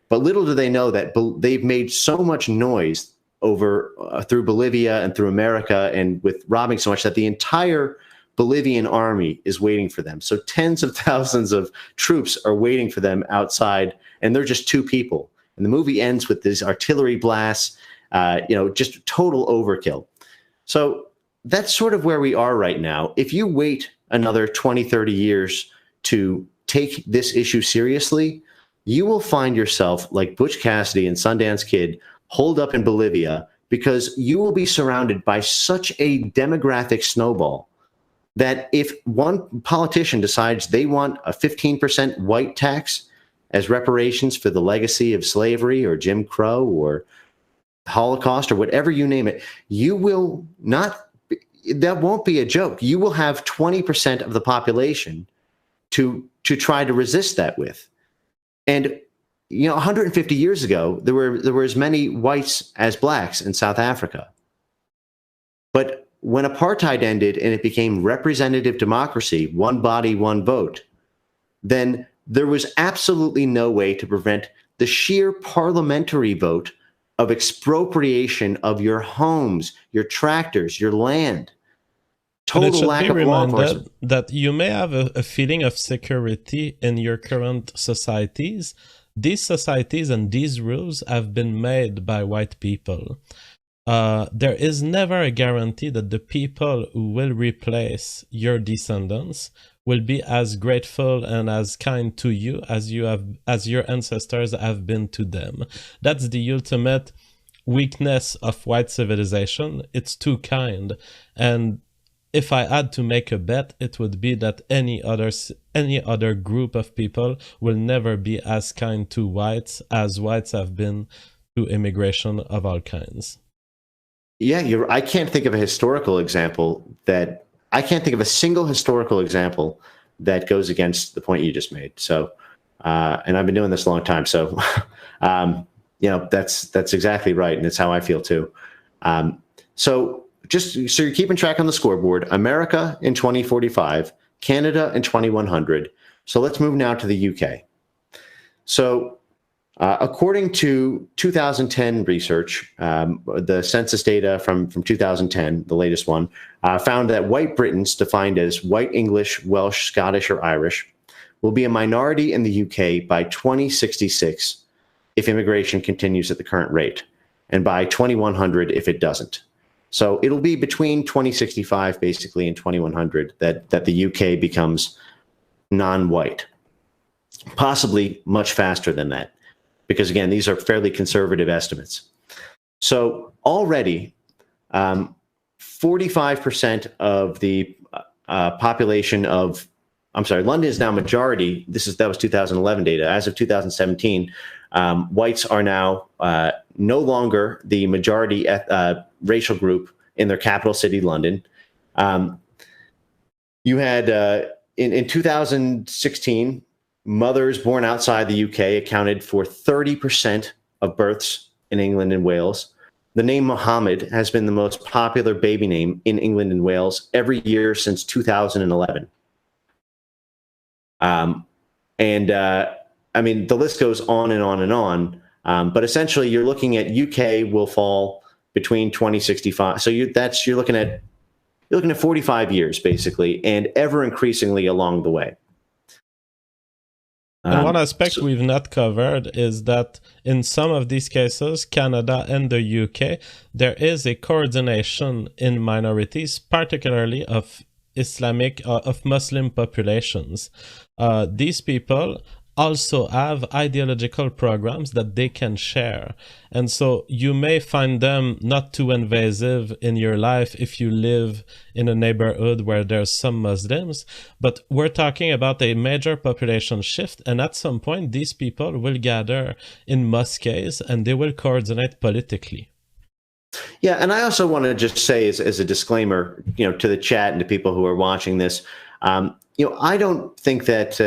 But little do they know that they've made so much noise over through Bolivia and through America, and with robbing so much, that the entire Bolivian army is waiting for them. So tens of thousands of troops are waiting for them outside, and they're just two people. And the movie ends with these artillery blasts, just total overkill. So that's sort of where we are right now. If you wait another 20, 30 years to take this issue seriously, you will find yourself like Butch Cassidy and Sundance Kid holed up in Bolivia, because you will be surrounded by such a demographic snowball that if one politician decides they want a 15% white tax as reparations for the legacy of slavery or Jim Crow or Holocaust or whatever you name it, you will not, that won't be a joke. You will have 20% of the population to try to resist that with. And 150 years ago, there were as many whites as blacks in South Africa. But when apartheid ended and it became representative democracy, one body, one vote, then there was absolutely no way to prevent the sheer parliamentary vote of expropriation of your homes, your tractors, your land. Total lack of law enforcement. That you may have a feeling of security in your current societies. These societies and these rules have been made by white people. There is never a guarantee that the people who will replace your descendants will be as grateful and as kind to you as your ancestors have been to them. That's the ultimate weakness of white civilization. It's too kind. And if I had to make a bet, it would be that any other group of people will never be as kind to whites as whites have been to immigration of all kinds. Yeah, I can't think of a single historical example that goes against the point you just made. So, and I've been doing this a long time, so that's exactly right, and it's how I feel too. So just so you're keeping track on the scoreboard: America in 2045, Canada in 2100. So let's move now to the UK. So according to 2010 research, the census data from 2010, the latest one, found that white Britons, defined as white English, Welsh, Scottish, or Irish, will be a minority in the UK by 2066 if immigration continues at the current rate, and by 2100 if it doesn't. So it'll be between 2065 basically and 2100 that the UK becomes non-white, possibly much faster than that, because again, these are fairly conservative estimates. So already 45% of the population of, I'm sorry, London is now majority. That was 2011 data. As of 2017, whites are now no longer the majority racial group in their capital city, London. You had in 2016, mothers born outside the UK accounted for 30% of births in England and Wales. The name Mohammed has been the most popular baby name in England and Wales every year since 2011. I mean, the list goes on and on and on. But essentially, you're looking at UK will fall between 2065. So you're looking at 45 years basically, and ever increasingly along the way. And one aspect we've not covered is that in some of these cases, Canada and the UK, there is a coordination in minorities, particularly of of Muslim populations. These people also have ideological programs that they can share. And so you may find them not too invasive in your life if you live in a neighborhood where there's some Muslims, but we're talking about a major population shift, and at some point these people will gather in mosques and they will coordinate politically. Yeah, and I also want to just say as a disclaimer, to the chat and to people who are watching this, I don't think that,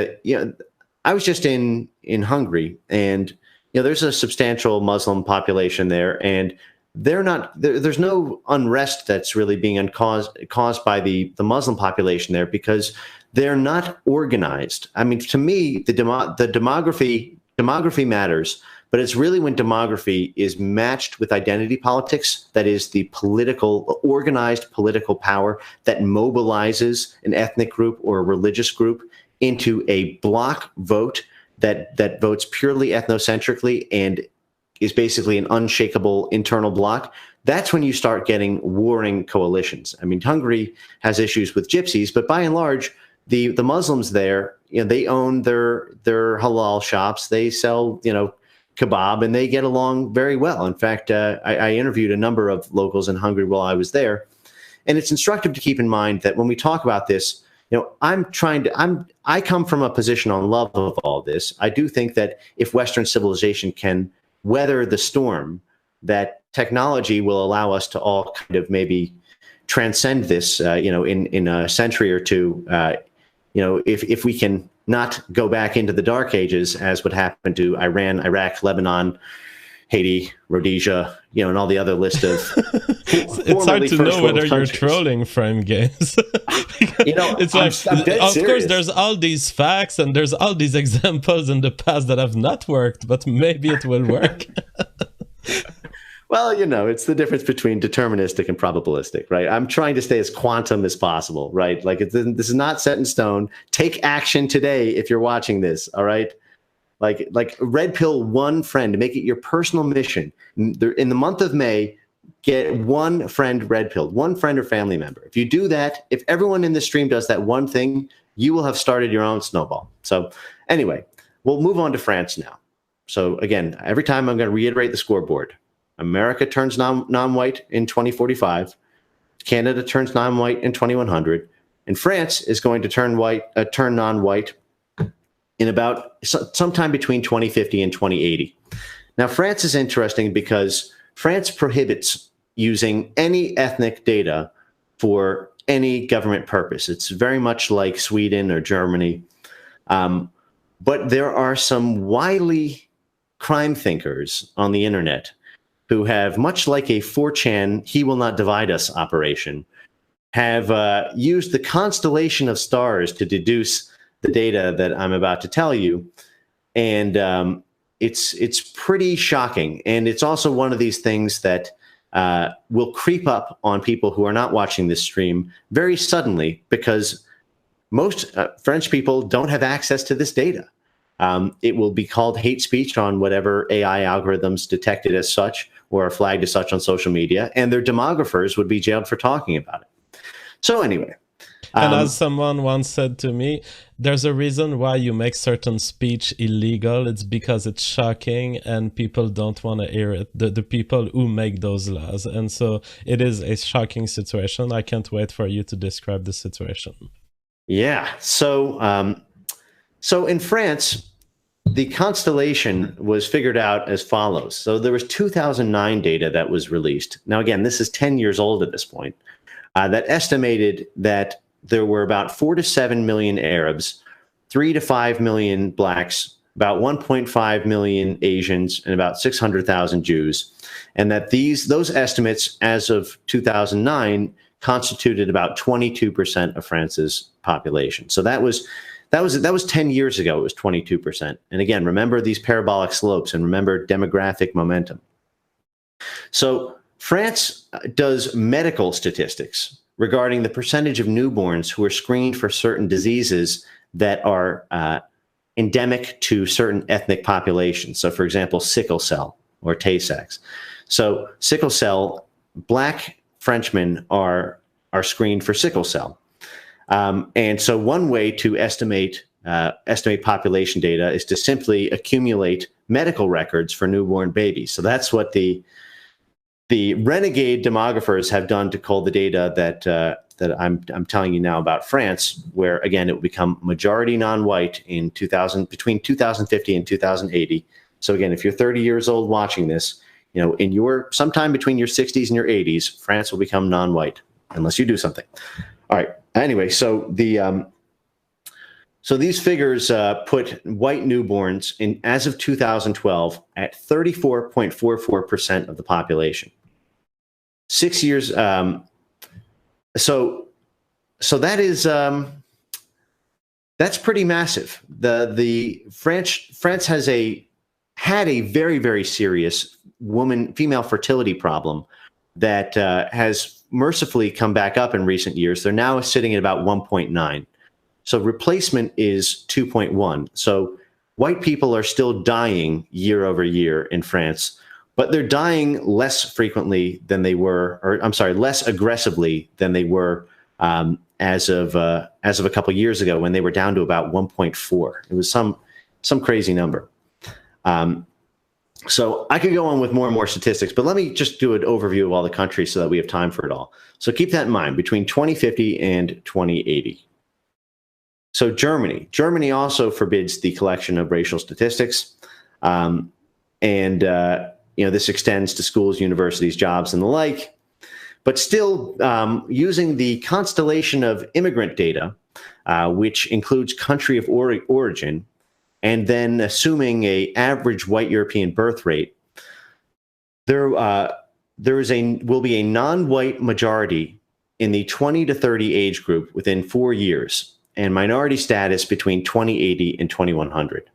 I was just in Hungary, and there's a substantial Muslim population there, and there's no unrest that's really being caused by the Muslim population there, because they're not organized. I mean, to me, the demography matters, but it's really when demography is matched with identity politics, that is the organized political power that mobilizes an ethnic group or a religious group into a block vote that votes purely ethnocentrically and is basically an unshakable internal block. That's when you start getting warring coalitions. I mean, Hungary has issues with gypsies, but by and large, the Muslims there, they own their halal shops. They sell, kebab, and they get along very well. In fact, I interviewed a number of locals in Hungary while I was there, and it's instructive to keep in mind that when we talk about this, I come from a position on love of all this. I do think that if Western civilization can weather the storm, that technology will allow us to all kind of maybe transcend this, in a century or two. If we can not go back into the dark ages, as would happen to Iran, Iraq, Lebanon, Haiti, Rhodesia, and all the other list of. It's hard to know whether you're trolling Frame Games. It's like, of course, there's all these facts and there's all these examples in the past that have not worked, but maybe it will work. Well, it's the difference between deterministic and probabilistic, right? I'm trying to stay as quantum as possible, right? Like this is not set in stone. Take action today if you're watching this, all right? Like red pill one friend, to make it your personal mission. In the month of May, get one friend red pilled, one friend or family member. If you do that, if everyone in the stream does that one thing, you will have started your own snowball. So anyway, we'll move on to France now. So again, every time I'm going to reiterate the scoreboard. America turns non-white in 2045. Canada turns non-white in 2100. And France is going to turn non-white in about sometime between 2050 and 2080. Now, France is interesting because France prohibits using any ethnic data for any government purpose. It's very much like Sweden or Germany. But there are some wily crime thinkers on the internet who have, much like a 4chan "he will not divide us" operation, have used the constellation of stars to deduce the data that I'm about to tell you. And it's pretty shocking. And it's also one of these things that will creep up on people who are not watching this stream very suddenly, because most French people don't have access to this data. It will be called hate speech on whatever AI algorithms detect it as such or are flagged as such on social media, and their demographers would be jailed for talking about it. So anyway. And as someone once said to me, there's a reason why you make certain speech illegal. It's because it's shocking and people don't want to hear it, the people who make those laws. And so it is a shocking situation. I can't wait for you to describe the situation. Yeah. So in France, the constellation was figured out as follows. So there was 2009 data that was released. Now, again, this is 10 years old at this point, that estimated that there were about 4 to 7 million Arabs, 3 to 5 million blacks, about 1.5 million Asians, and about 600,000 Jews. And that those estimates as of 2009 constituted about 22% of France's population. So that was 10 years ago. It was 22%. And again, remember these parabolic slopes and remember demographic momentum. So France does medical statistics regarding the percentage of newborns who are screened for certain diseases that are endemic to certain ethnic populations. So, for example, sickle cell or Tay-Sachs. So sickle cell, black Frenchmen are screened for sickle cell. And so one way to estimate population data is to simply accumulate medical records for newborn babies. So that's what the renegade demographers have done to cull the data that I'm telling you now about France, where again it will become majority non-white in between 2050 and 2080. So again, if you're 30 years old watching this, in sometime between your 60s and your 80s, France will become non-white unless you do something. All right. Anyway, so these figures put white newborns in, as of 2012, at 34.44% of the population. 6 years. So that is that's pretty massive. The France had a very, very serious female fertility problem that has mercifully come back up in recent years. They're now sitting at about 1.9. So replacement is 2.1. So white people are still dying year over year in France, but they're dying less frequently than they were, less aggressively than they were as of a couple years ago, when they were down to about 1.4. It was some crazy number. So I could go on with more and more statistics, but let me just do an overview of all the countries so that we have time for it all. So keep that in mind, between 2050 and 2080. So Germany also forbids the collection of racial statistics. This extends to schools, universities, jobs, and the like. But still, using the constellation of immigrant data, which includes country of origin, and then assuming an average white European birth rate, there will be a non-white majority in the 20 to 30 age group within 4 years, and minority status between 2080 and 2100.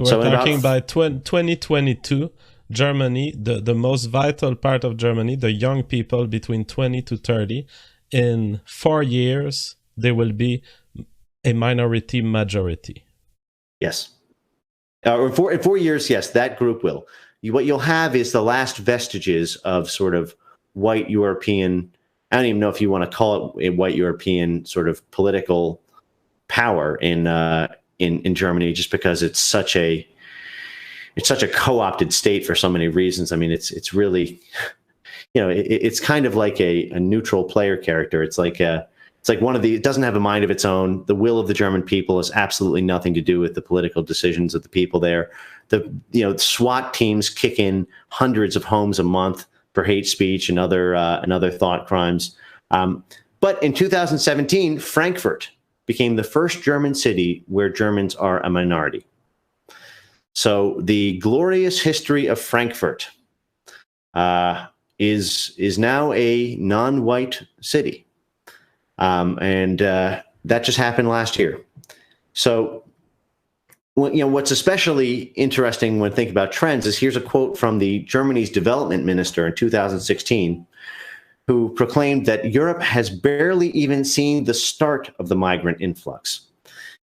So we're talking by 2022, Germany, the most vital part of Germany, the young people between 20 to 30, in 4 years, there will be a minority majority. Yes. In 4 years, yes, that group will. What you'll have is the last vestiges of sort of white European, I don't even know if you want to call it a white European sort of political power in Germany, just because it's such a co-opted state for so many reasons. I mean, it's really, it's kind of like a neutral player character. It's like it doesn't have a mind of its own. The will of the German people has absolutely nothing to do with the political decisions of the people there. SWAT teams kick in hundreds of homes a month for hate speech and other thought crimes. But in 2017, Frankfurt became the first German city where Germans are a minority. So the glorious history of Frankfurt is now a non-white city, and that just happened last year. So, what's especially interesting when thinking about trends is here's a quote from the Germany's development minister in 2016, who proclaimed that Europe has barely even seen the start of the migrant influx.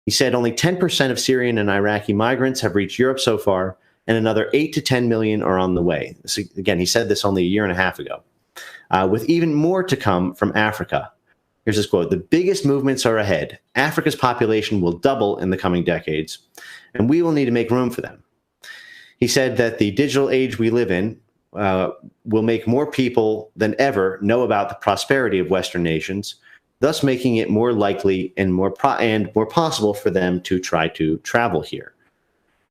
He said only 10% of Syrian and Iraqi migrants have reached Europe so far, and another 8 to 10 million are on the way. So again, he said this only a year and a half ago, with even more to come from Africa. Here's his quote: "The biggest movements are ahead. Africa's population will double in the coming decades, and we will need to make room for them." He said that the digital age we live in will make more people than ever know about the prosperity of Western nations, thus making it more likely and more possible for them to try to travel here.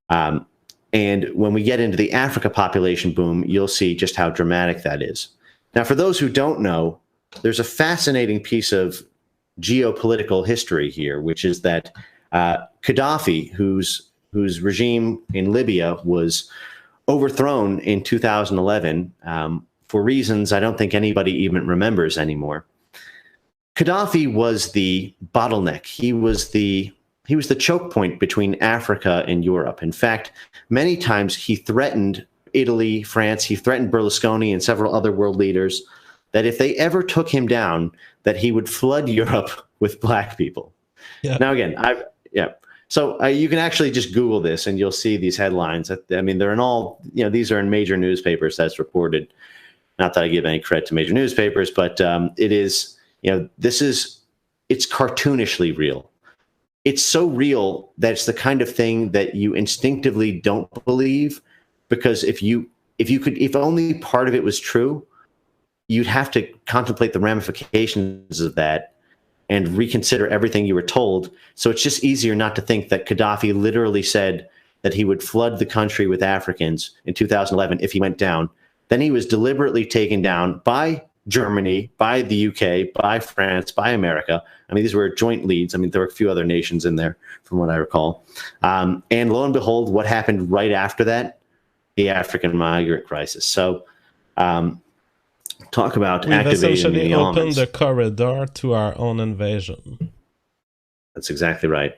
And when we get into the Africa population boom, you'll see just how dramatic that is. Now, for those who don't know, there's a fascinating piece of geopolitical history here, which is that Gaddafi, whose regime in Libya was overthrown in 2011 for reasons I don't think anybody even remembers anymore. Gaddafi was the bottleneck. He was the choke point between Africa and Europe. In fact, many times he threatened Italy, France, he threatened Berlusconi and several other world leaders that if they ever took him down, that he would flood Europe with black people. Yeah. Now, again, So you can actually just Google this and you'll see these headlines. I mean, they're in all, these are in major newspapers that's reported. Not that I give any credit to major newspapers, but it is, it's cartoonishly real. It's so real that it's the kind of thing that you instinctively don't believe, because if only part of it was true, you'd have to contemplate the ramifications of that and reconsider everything you were told. So it's just easier not to think that Gaddafi literally said that he would flood the country with Africans in 2011 if he went down. Then he was deliberately taken down by Germany, by the UK, by France, by America. I mean, these were joint leads. I mean, there were a few other nations in there, from what I recall. And lo and behold, what happened right after that? The African migrant crisis. So talk about We've essentially the opened the corridor to our own invasion. That's exactly right.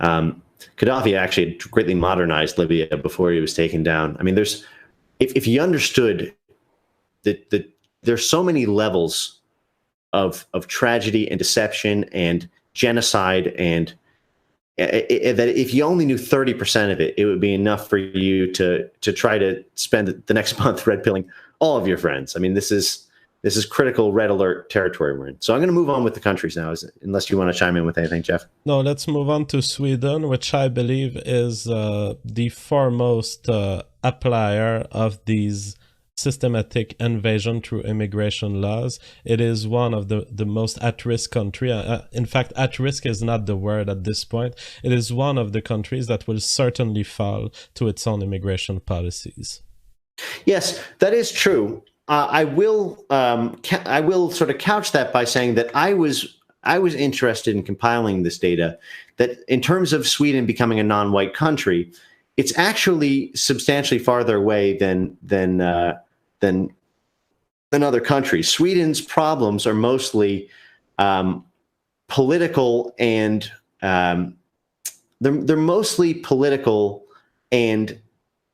Gaddafi actually greatly modernized Libya before he was taken down. I mean, if you understood that there's so many levels of tragedy and deception and genocide, and that if you only knew 30% of it, it would be enough for you to try to spend the next month red pilling all of your friends. I mean, this is critical red alert territory we're in. So I'm going to move on with the countries now, unless you want to chime in with anything, Jeff. No, let's move on to Sweden, which I believe is the foremost applier of these systematic invasion through immigration laws. It is one of the most at-risk country. In fact, at-risk is not the word at this point. It is one of the countries that will certainly fall to its own immigration policies. Yes, that is true. I will sort of couch that by saying that I was interested in compiling this data, that in terms of Sweden becoming a non-white country, it's actually substantially farther away than other countries. Sweden's problems are mostly political, and they're mostly political and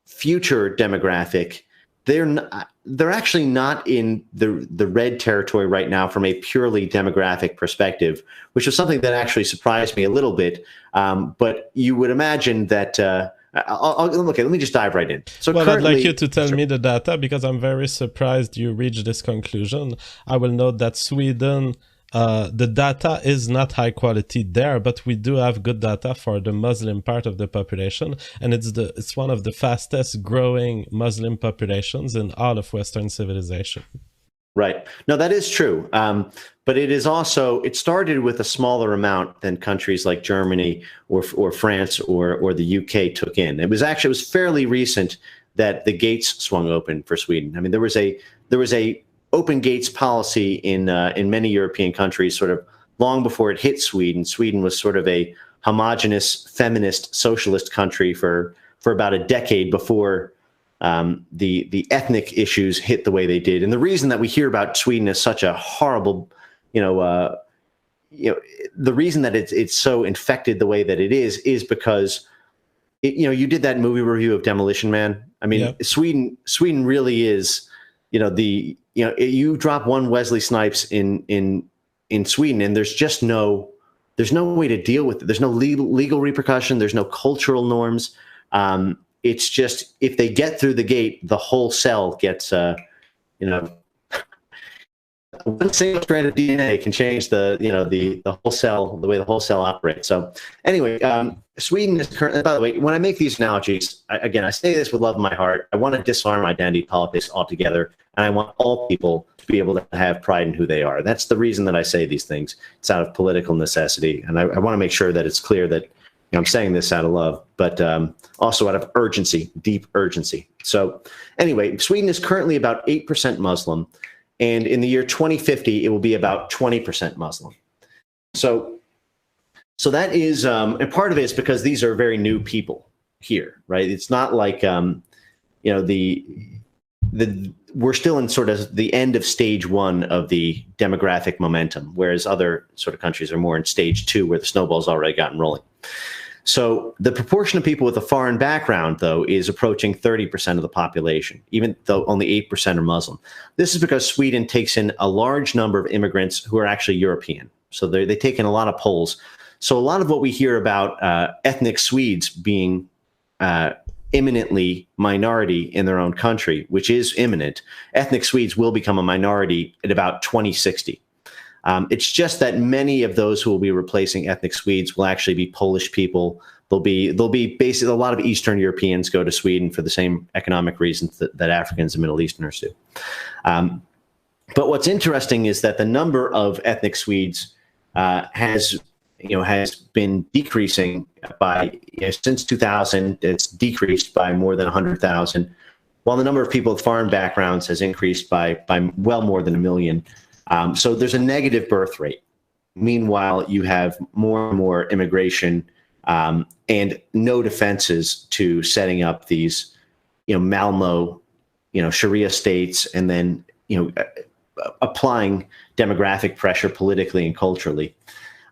future demographic. They're actually not in the red territory right now from a purely demographic perspective, which was something that actually surprised me a little bit. But you would imagine that. Okay, let me just dive right in. So well, I'd like you to tell me the data, because I'm very surprised you reached this conclusion. I will note that Sweden, the data is not high quality there, but we do have good data for the Muslim part of the population, and it's one of the fastest growing Muslim populations in all of Western civilization. Right. No, that is true. But it started with a smaller amount than countries like Germany or France or the UK took in. It was fairly recent that the gates swung open for Sweden. I mean, there was a open gates policy in many European countries, sort of long before it hit Sweden. Sweden was sort of a homogenous, feminist, socialist country for about a decade before the ethnic issues hit the way they did. And the reason that we hear about Sweden as such a horrible, the reason that it's so infected the way that it is because you did that movie review of Demolition Man. I mean, yeah. Sweden really is, you drop one Wesley Snipes in Sweden, and there's no way to deal with it. There's no legal repercussion. There's no cultural norms. It's just, if they get through the gate, the whole cell gets, one single strand of DNA can change the whole cell, the way the whole cell operates. So anyway, Sweden is currently, by the way, when I make these analogies, I say this with love in my heart. I want to disarm identity politics altogether, and I want all people to be able to have pride in who they are. That's the reason that I say these things. It's out of political necessity, and I want to make sure that it's clear that I'm saying this out of love, but also out of urgency, deep urgency. So anyway, Sweden is currently about 8% Muslim, and in the year 2050, it will be about 20% Muslim. So that is, and part of it is because these are very new people here, right? It's not like, we're still in sort of the end of stage one of the demographic momentum, whereas other sort of countries are more in stage two, where the snowball's already gotten rolling. So the proportion of people with a foreign background, though, is approaching 30% of the population, even though only 8% are Muslim. This is because Sweden takes in a large number of immigrants who are actually European. So they take in a lot of Poles. So a lot of what we hear about ethnic Swedes being imminently minority in their own country, which is imminent, ethnic Swedes will become a minority at about 2060. It's just that many of those who will be replacing ethnic Swedes will actually be Polish people. They'll be basically, a lot of Eastern Europeans go to Sweden for the same economic reasons that Africans and Middle Easterners do. But what's interesting is that the number of ethnic Swedes has been decreasing by, since 2000. It's decreased by more than 100,000, while the number of people with foreign backgrounds has increased by well more than 1 million. So there's a negative birth rate. Meanwhile, you have more and more immigration and no defenses to setting up these, Malmo, Sharia states, and then, applying demographic pressure politically and culturally.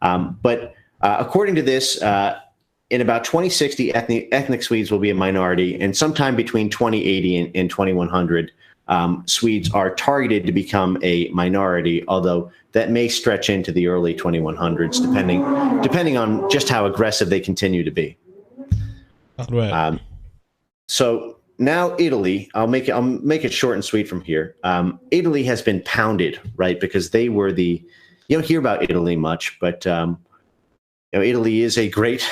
But according to this, in about 2060, ethnic Swedes will be a minority, and sometime between 2080 and 2100, Swedes are targeted to become a minority, although that may stretch into the early 2100s, depending on just how aggressive they continue to be. Right. So now Italy, I'll make it short and sweet from here. Italy has been pounded, right? Because they were you don't hear about Italy much, but Italy is a great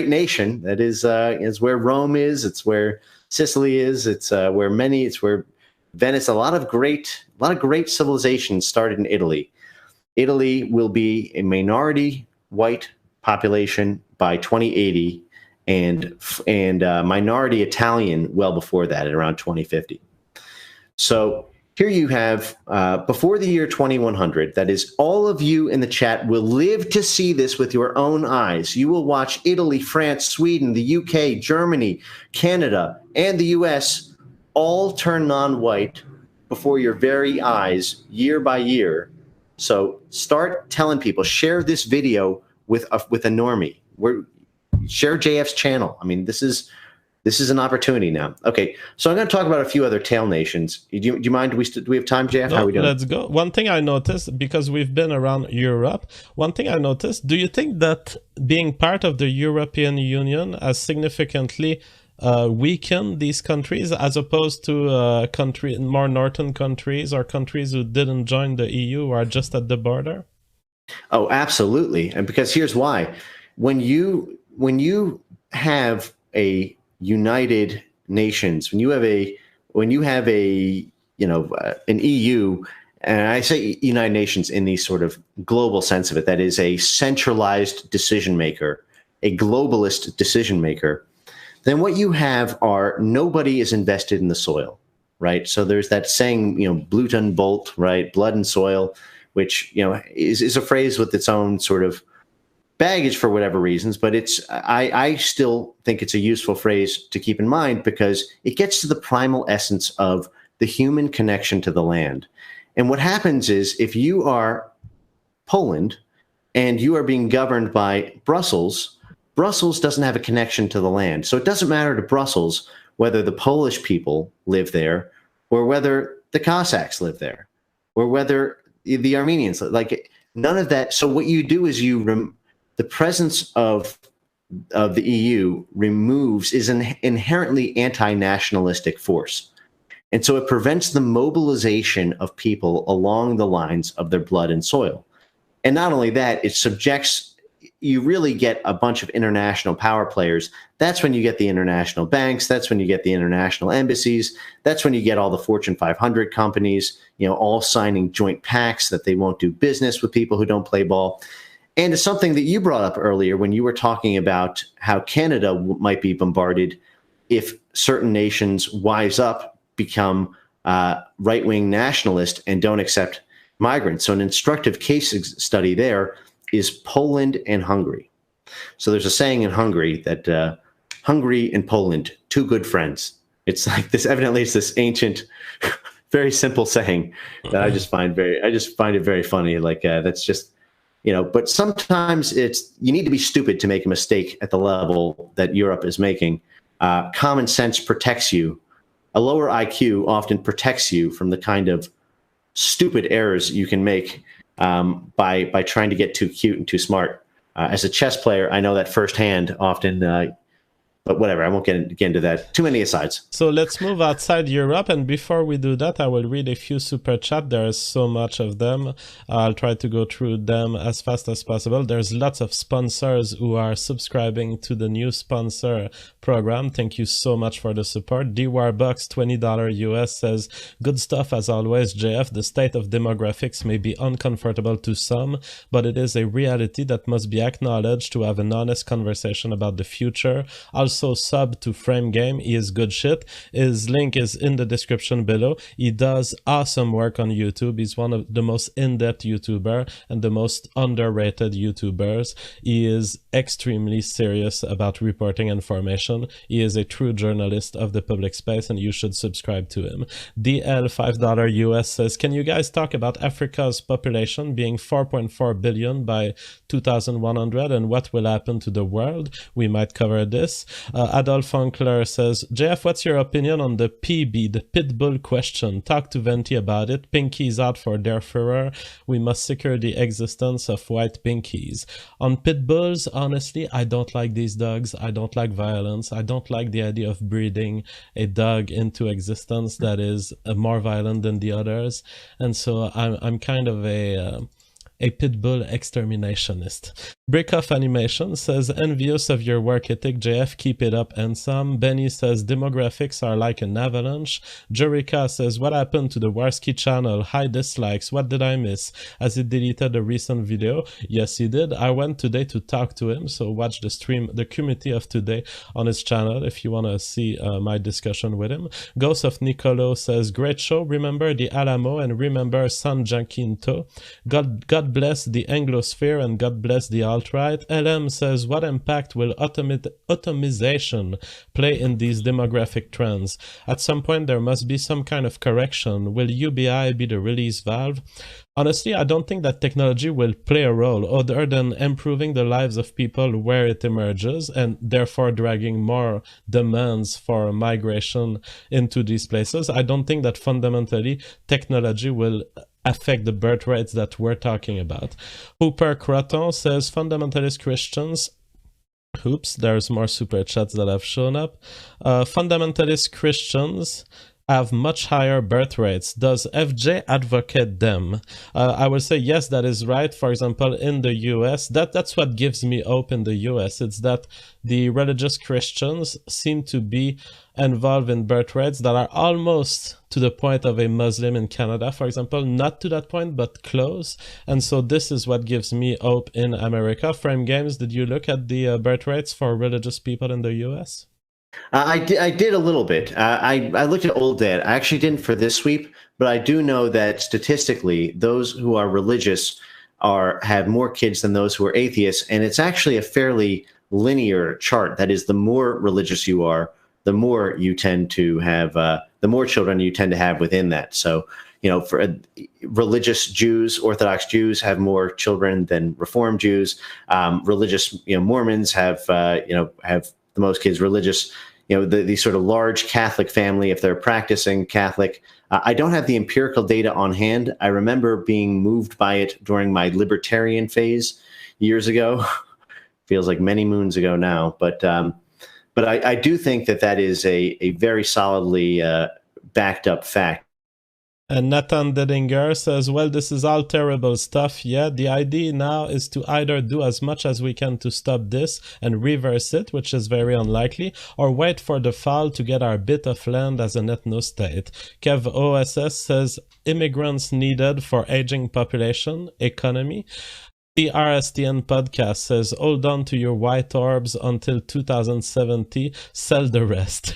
nation. That is where Rome is. It's where Sicily is. It's where Venice. A lot of great civilizations started in Italy. Italy will be a minority white population by 2080, and minority Italian well before that, at around 2050. So here you have, before the year 2100, that is, all of you in the chat will live to see this with your own eyes. You will watch Italy, France, Sweden, the UK, Germany, Canada, and the US all turn non-white before your very eyes, year by year. So start telling people, share this video with a normie. Share JF's channel. I mean, this is an opportunity now. Okay, so I'm going to talk about a few other tail nations. Do you mind? Do we have time, JF? No, how are we doing? Let's go. One thing I noticed, because we've been around Europe, do you think that being part of the European Union has significantly weakened these countries, as opposed to more northern countries, or countries who didn't join the EU or are just at the border? Oh, absolutely. And because here's why. When you have a United Nations, when you have an EU, and I say United Nations in the sort of global sense of it, that is a centralized decision maker, a globalist decision maker, then what you have are, nobody is invested in the soil. right? So there's that saying, Blut und Bolt, right? Blood and soil, which, is a phrase with its own sort of baggage for whatever reasons, but I still think it's a useful phrase to keep in mind because it gets to the primal essence of the human connection to the land. And what happens is if you are Poland and you are being governed by Brussels, Brussels doesn't have a connection to the land. So it doesn't matter to Brussels whether the Polish people live there or whether the Cossacks live there or whether the Armenians, like none of that. So what you do is the presence of the EU is an inherently anti-nationalistic force. And so it prevents the mobilization of people along the lines of their blood and soil. And not only that, it subjects, you really get a bunch of international power players. That's when you get the international banks. That's when you get the international embassies. That's when you get all the Fortune 500 companies, all signing joint pacts that they won't do business with people who don't play ball. And it's something that you brought up earlier when you were talking about how Canada might be bombarded if certain nations wise up, become right-wing nationalist, and don't accept migrants. So an instructive case study there is Poland and Hungary. So there's a saying in Hungary that Hungary and Poland, two good friends. It's like this, evidently it's this ancient, very simple saying that I just find it very funny. Like that's just, but sometimes you need to be stupid to make a mistake at the level that Europe is making. Common sense protects you. A lower IQ often protects you from the kind of stupid errors you can make by trying to get too cute and too smart. As a chess player, I know that firsthand often, but whatever, I won't get into that. Too many asides. So let's move outside Europe. And before we do that, I will read a few super chat. There is so much of them. I'll try to go through them as fast as possible. There's lots of sponsors who are subscribing to the new sponsor program. Thank you so much for the support. DWarBucks, $20 US says, good stuff as always, JF. The state of demographics may be uncomfortable to some, but it is a reality that must be acknowledged to have an honest conversation about the future. Also sub to Frame Game. He is good shit. His link is in the description below. He does awesome work on YouTube. He's one of the most in-depth YouTuber and the most underrated YouTubers. He is extremely serious about reporting information. He is a true journalist of the public space and you should subscribe to him. DL $5 US says, can you guys talk about Africa's population being 4.4 billion by 2100 and what will happen to the world? We might cover this. Adolf Funkler says, JF, what's your opinion on the PB, the Pitbull question? Talk to Venti about it. Pinkies out for their furor. We must secure the existence of white pinkies. On Pitbulls, honestly, I don't like these dogs. I don't like violence. I don't like the idea of breeding a dog into existence that is more violent than the others. And so I'm kind of a Pitbull exterminationist. Breakoff Animation says, envious of your work ethic, JF, keep it up and some. Benny says, demographics are like an avalanche. Jerica says, what happened to the Warski channel? High dislikes, what did I miss? Has he deleted a recent video? Yes, he did. I went today to talk to him, so watch the stream, the community of today on his channel if you want to see my discussion with him. Ghost of Nicolo says, great show, remember the Alamo and remember San Jacinto. God bless the Anglosphere and God bless the alt-right. LM says, what impact will automation play in these demographic trends? At some point there must be some kind of correction. Will UBI be the release valve? Honestly, I don't think that technology will play a role other than improving the lives of people where it emerges and therefore dragging more demands for migration into these places. I don't think that fundamentally technology will affect the birth rates that we're talking about. Hooper Croton says, fundamentalist Christians, oops, there's more super chats that have shown up. Fundamentalist Christians have much higher birth rates. Does FJ advocate them? I would say yes, that is right. For example, in the US, that's what gives me hope in the US. It's that the religious Christians seem to be involved in birth rates that are almost to the point of a Muslim in Canada, for example, not to that point, but close. And so this is what gives me hope in America. Frame Games, did you look at the birth rates for religious people in the US? I did a little bit. I looked at old data. I actually didn't for this sweep, but I do know that statistically, those who are religious have more kids than those who are atheists, and it's actually a fairly linear chart. That is, the more religious you are, the more you tend to have, the more children you tend to have within that. So, for religious Jews, Orthodox Jews have more children than Reformed Jews. Religious, Mormons have the most kids. Religious, the sort of large Catholic family, if they're practicing Catholic. I don't have the empirical data on hand. I remember being moved by it during my libertarian phase years ago. Feels like many moons ago now, but I do think that is a very solidly backed up fact. And Nathan Dedinger says, well, this is all terrible stuff. Yeah, the idea now is to either do as much as we can to stop this and reverse it, which is very unlikely, or wait for the fall to get our bit of land as an ethno-state. Kev OSS says, immigrants needed for aging population, economy. The RSTN podcast says, hold on to your white orbs until 2070, sell the rest.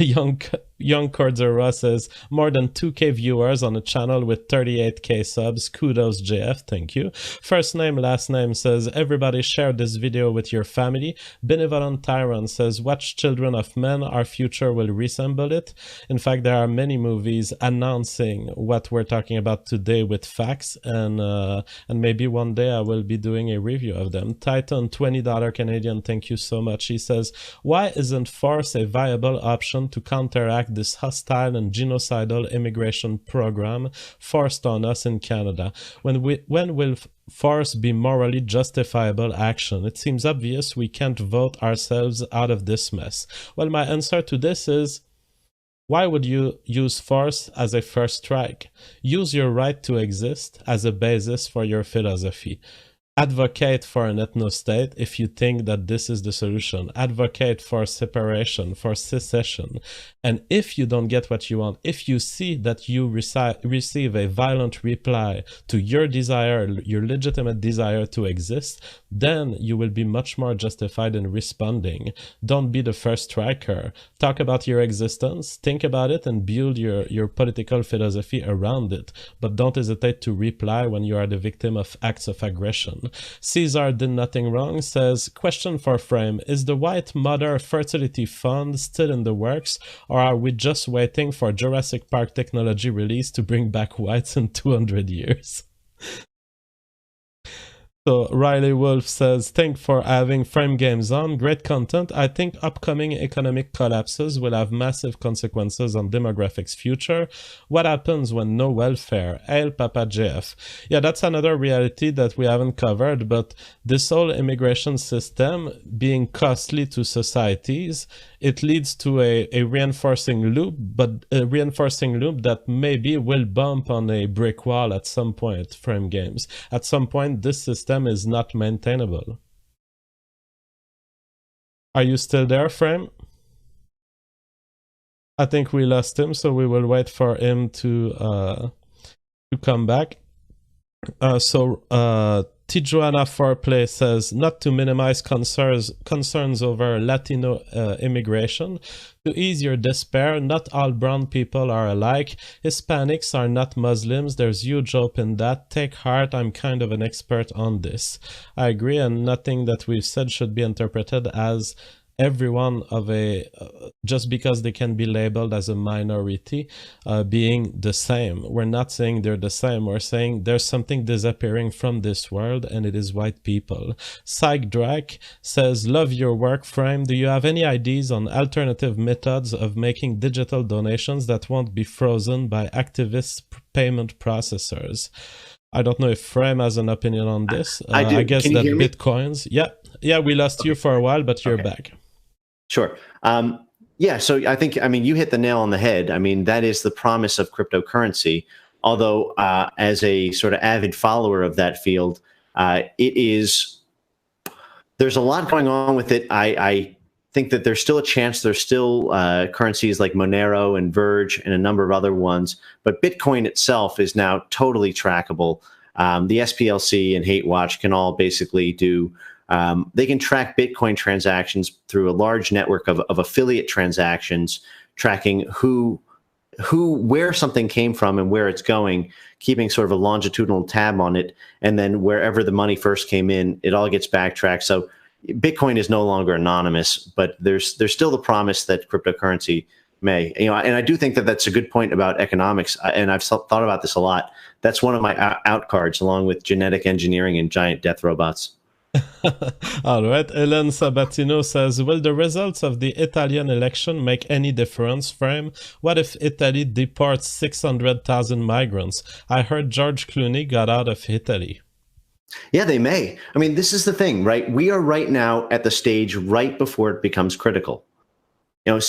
Young Cordera says, more than 2K viewers on a channel with 38K subs. Kudos, JF. Thank you. First name, last name says, everybody share this video with your family. Benevolent Tyrant says, watch Children of Men. Our future will resemble it. In fact, there are many movies announcing what we're talking about today with facts, and maybe one day I will be doing a review of them. Titan, $20 Canadian. Thank you so much. He says, why isn't force a viable option to counteract this hostile and genocidal immigration program forced on us in Canada? When will force be morally justifiable action? It seems obvious we can't vote ourselves out of this mess. Well, my answer to this is, why would you use force as a first strike? Use your right to exist as a basis for your philosophy. Advocate for an ethno-state if you think that this is the solution. Advocate for separation, for secession. And if you don't get what you want, if you see that you receive a violent reply to your desire, your legitimate desire to exist, then you will be much more justified in responding. Don't be the first striker. Talk about your existence, think about it, and build your political philosophy around it. But don't hesitate to reply when you are the victim of acts of aggression. Caesar did nothing wrong says, question for Frame, is the White Mother Fertility Fund still in the works, or are we just waiting for Jurassic Park technology release to bring back whites in 200 years? So Riley Wolf says, thanks for having Frame Games on. Great content. I think upcoming economic collapses will have massive consequences on demographics' future. What happens when no welfare? Hail Papa JF. Yeah, that's another reality that we haven't covered, but this whole immigration system being costly to societies, it leads to a reinforcing loop, but a reinforcing loop that maybe will bump on a brick wall at some point, Frame Games. At some point, this system is not maintainable. Are you still there, Frame? I think we lost him, so we will wait for him to come back. Tijuana Foreplay says, not to minimize concerns over Latino immigration. To ease your despair, not all brown people are alike. Hispanics are not Muslims. There's huge hope in that. Take heart, I'm kind of an expert on this. I agree, and nothing that we've said should be interpreted as everyone of a just because they can be labeled as a minority being the same. We're not saying they're the same. We're saying there's something disappearing from this world, and it is white people. Psych Drac says, love your work, Frame. Do you have any ideas on alternative methods of making digital donations that won't be frozen by activist payment processors? I don't know if Frame has an opinion on this. I do. I guess that Bitcoins. Yeah, we lost you for a while, but you're back. Sure. Yeah, so I think, you hit the nail on the head. That is the promise of cryptocurrency. Although, as a sort of avid follower of that field, there's a lot going on with it. I think that there's still a chance. There's still currencies like Monero and Verge and a number of other ones. But Bitcoin itself is now totally trackable. The SPLC and Hate Watch can all basically do They can track Bitcoin transactions through a large network of affiliate transactions, tracking where something came from and where it's going, keeping sort of a longitudinal tab on it, and then wherever the money first came in, it all gets backtracked. So Bitcoin is no longer anonymous, but there's still the promise that cryptocurrency may, and I do think that that's a good point about economics, and I've thought about this a lot. That's one of my out cards, along with genetic engineering and giant death robots. All right. Helen Sabatino says, will the results of the Italian election make any difference, Frame? What if Italy deports 600,000 migrants? I heard George Clooney got out of Italy. Yeah, they may. I mean, this is the thing, right? We are right now at the stage right before it becomes critical. If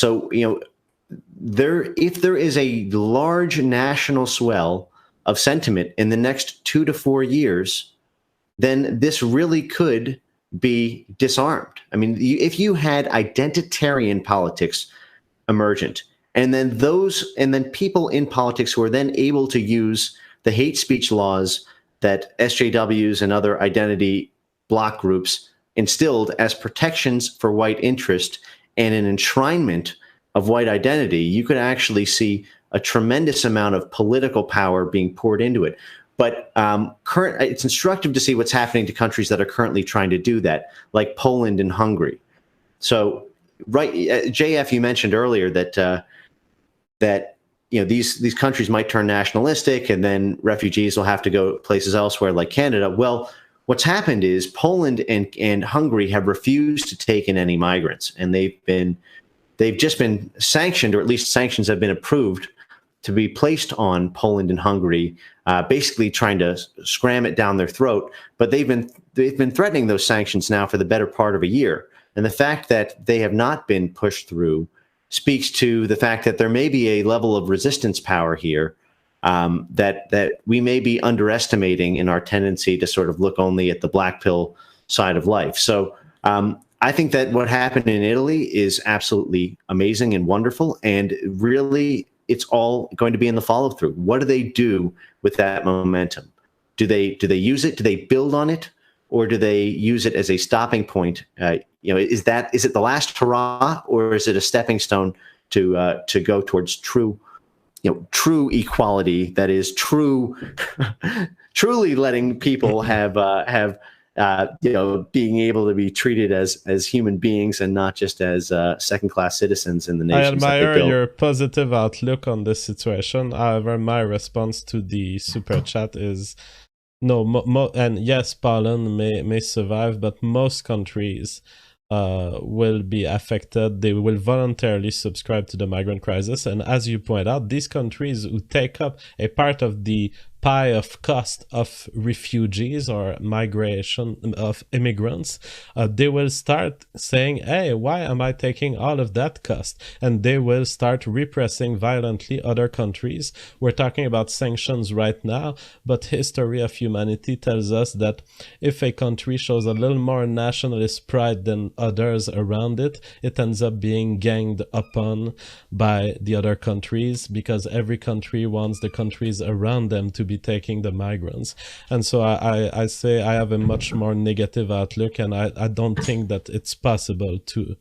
there is a large national swell of sentiment in the next 2 to 4 years, then this really could be disarmed. I mean, if you had identitarian politics emergent, and then people in politics who are then able to use the hate speech laws that SJWs and other identity bloc groups instilled as protections for white interest and an enshrinement of white identity, you could actually see a tremendous amount of political power being poured into it. But it's instructive to see what's happening to countries that are currently trying to do that, like Poland and Hungary. So, right, JF, you mentioned earlier that these countries might turn nationalistic, and then refugees will have to go places elsewhere, like Canada. Well, what's happened is Poland and Hungary have refused to take in any migrants, and they've just been sanctioned, or at least sanctions have been approved to be placed on Poland and Hungary, basically trying to scram it down their throat. But they've been threatening those sanctions now for the better part of a year. And the fact that they have not been pushed through speaks to the fact that there may be a level of resistance power here that we may be underestimating in our tendency to sort of look only at the black pill side of life. So I think that what happened in Italy is absolutely amazing and wonderful, and really it's all going to be in the follow-through. What do they do with that momentum? Do they use it? Do they build on it? Or do they use it as a stopping point? Is it the last hurrah, or is it a stepping stone to go towards true equality? That is truly letting people have being able to be treated as human beings and not just as second-class citizens in the nations. I admire your positive outlook on this situation. However, my response to the super chat is no. And yes, Poland may survive, but most countries will be affected. They will voluntarily subscribe to the migrant crisis, and as you point out, these countries who take up a part of the pie of cost of refugees or migration of immigrants, they will start saying, hey, why am I taking all of that cost? And they will start repressing violently other countries. We're talking about sanctions right now, but history of humanity tells us that if a country shows a little more nationalist pride than others around it, it ends up being ganged upon by the other countries, because every country wants the countries around them to be taking the migrants. And so I say I have a much more negative outlook, and I don't think that it's possible to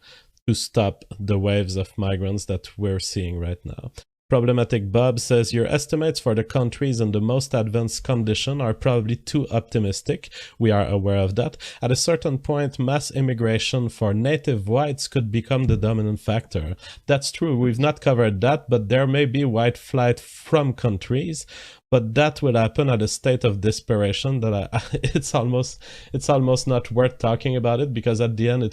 stop the waves of migrants that we're seeing right now. Problematic Bob says, your estimates for the countries in the most advanced condition are probably too optimistic. We are aware of that. At a certain point, mass immigration for native whites could become the dominant factor. That's true. We've not covered that, but there may be white flight from countries. But that will happen at a state of desperation that it's almost not worth talking about it, because at the end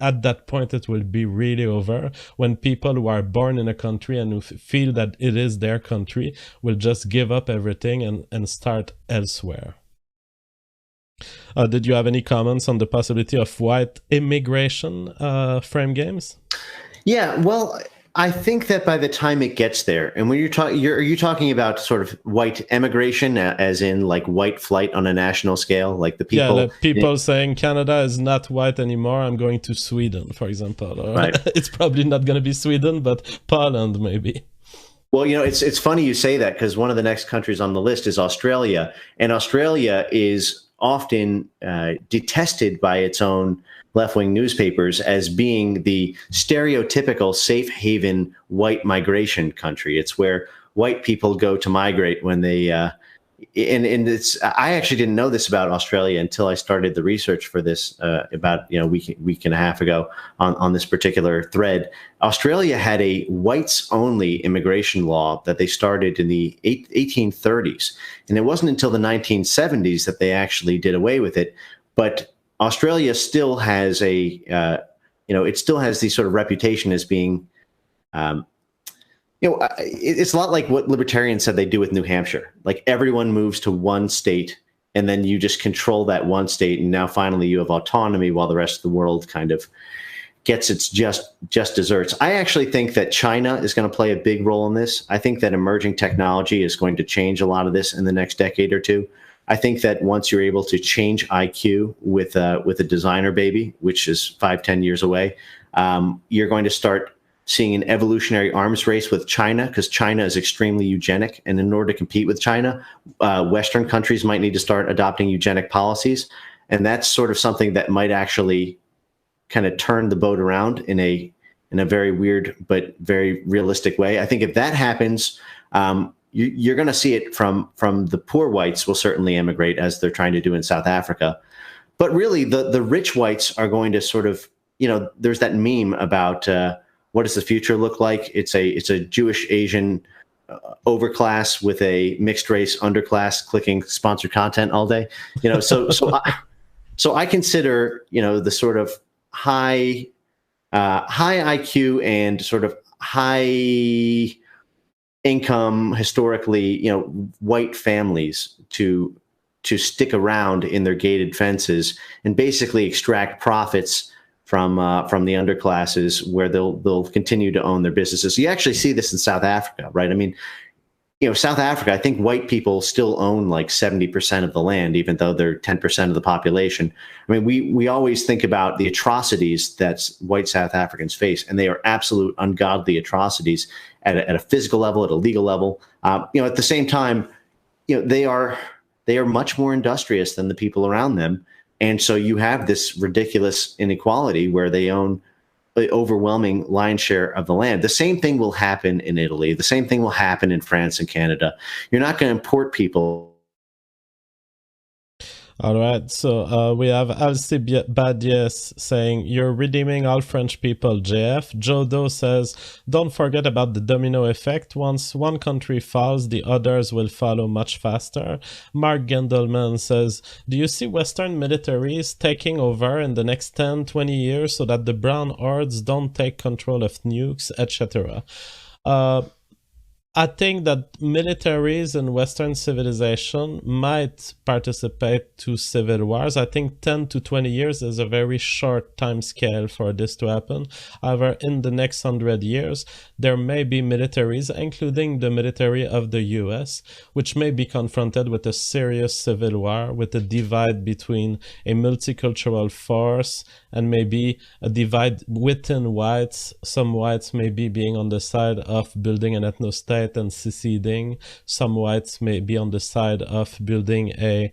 at that point it will be really over, when people who are born in a country and who feel that it is their country will just give up everything and start elsewhere. Did you have any comments on the possibility of white immigration, Frame Games? Yeah, well, I think that by the time it gets there, and when are you talking about sort of white emigration, as in like white flight on a national scale, like the people? Yeah, people saying Canada is not white anymore, I'm going to Sweden, for example. Right. It's probably not going to be Sweden, but Poland maybe. Well, it's funny you say that, because one of the next countries on the list is Australia, and Australia is often detested by its own left-wing newspapers as being the stereotypical safe haven white migration country. It's where white people go to migrate when they and it's, I actually didn't know this about Australia until I started the research for this about a week and a half ago on this particular thread. Australia had a whites-only immigration law that they started in the 1830s, and it wasn't until the 1970s that they actually did away with it. But Australia still has it still has the sort of reputation as being it's a lot like what libertarians said they do with New Hampshire. Like, everyone moves to one state, and then you just control that one state, and now finally you have autonomy while the rest of the world kind of gets its just desserts. I actually think that China is going to play a big role in this. I think that emerging technology is going to change a lot of this in the next decade or two. I think that once you're able to change IQ with a designer baby, which is 5-10 years away, you're going to start seeing an evolutionary arms race with China, because China is extremely eugenic. And in order to compete with China, Western countries might need to start adopting eugenic policies. And that's sort of something that might actually kind of turn the boat around in a very weird but very realistic way. I think if that happens, you're going to see it from the poor whites will certainly immigrate, as they're trying to do in South Africa. But really, the rich whites are going to sort of, there's that meme about what does the future look like? It's a Jewish Asian overclass with a mixed race underclass clicking sponsored content all day. So I consider the sort of high IQ and sort of high income, historically white families to stick around in their gated fences and basically extract profits from the underclasses, where they'll continue to own their businesses. You actually see this in South Africa, right? I mean, South Africa, I think white people still own like 70% of the land, even though they're 10% of the population. I mean, we always think about the atrocities that white South Africans face, and they are absolute ungodly atrocities at a physical level, at a legal level. At the same time, they are much more industrious than the people around them. And so you have this ridiculous inequality where they own the overwhelming lion's share of the land. The same thing will happen in Italy. The same thing will happen in France and Canada. You're not going to import people. All right, so we have Alcibiades saying, you're redeeming all French people, JF. Jodo says, don't forget about the domino effect. Once one country falls, the others will follow much faster. Mark Gendelman says, do you see Western militaries taking over in the next 10-20 years so that the brown hordes don't take control of nukes, etc.? I think that militaries in Western civilization might participate to civil wars. I think 10 to 20 years is a very short time scale for this to happen. However, in the next 100 years, there may be militaries, including the military of the US, which may be confronted with a serious civil war, with a divide between a multicultural force and maybe a divide within whites. Some whites may be being on the side of building an ethno-state and seceding. Some whites may be on the side of building a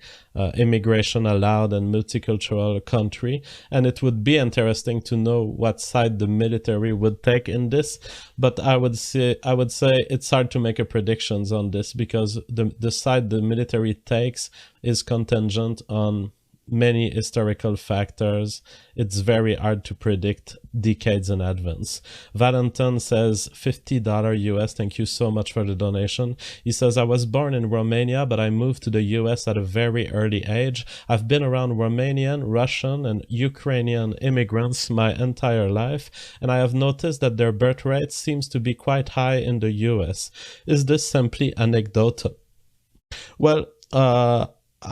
immigration allowed and multicultural country, and it would be interesting to know what side the military would take in this. But I would say it's hard to make a predictions on this, because the side the military takes is contingent on many historical factors. It's very hard to predict decades in advance. Valentin says $50 US. Thank you so much for the donation. He says, I was born in Romania, but I moved to the US at a very early age. I've been around Romanian, Russian, and Ukrainian immigrants my entire life, and I have noticed that their birth rate seems to be quite high in the US. Is this simply anecdotal? Well,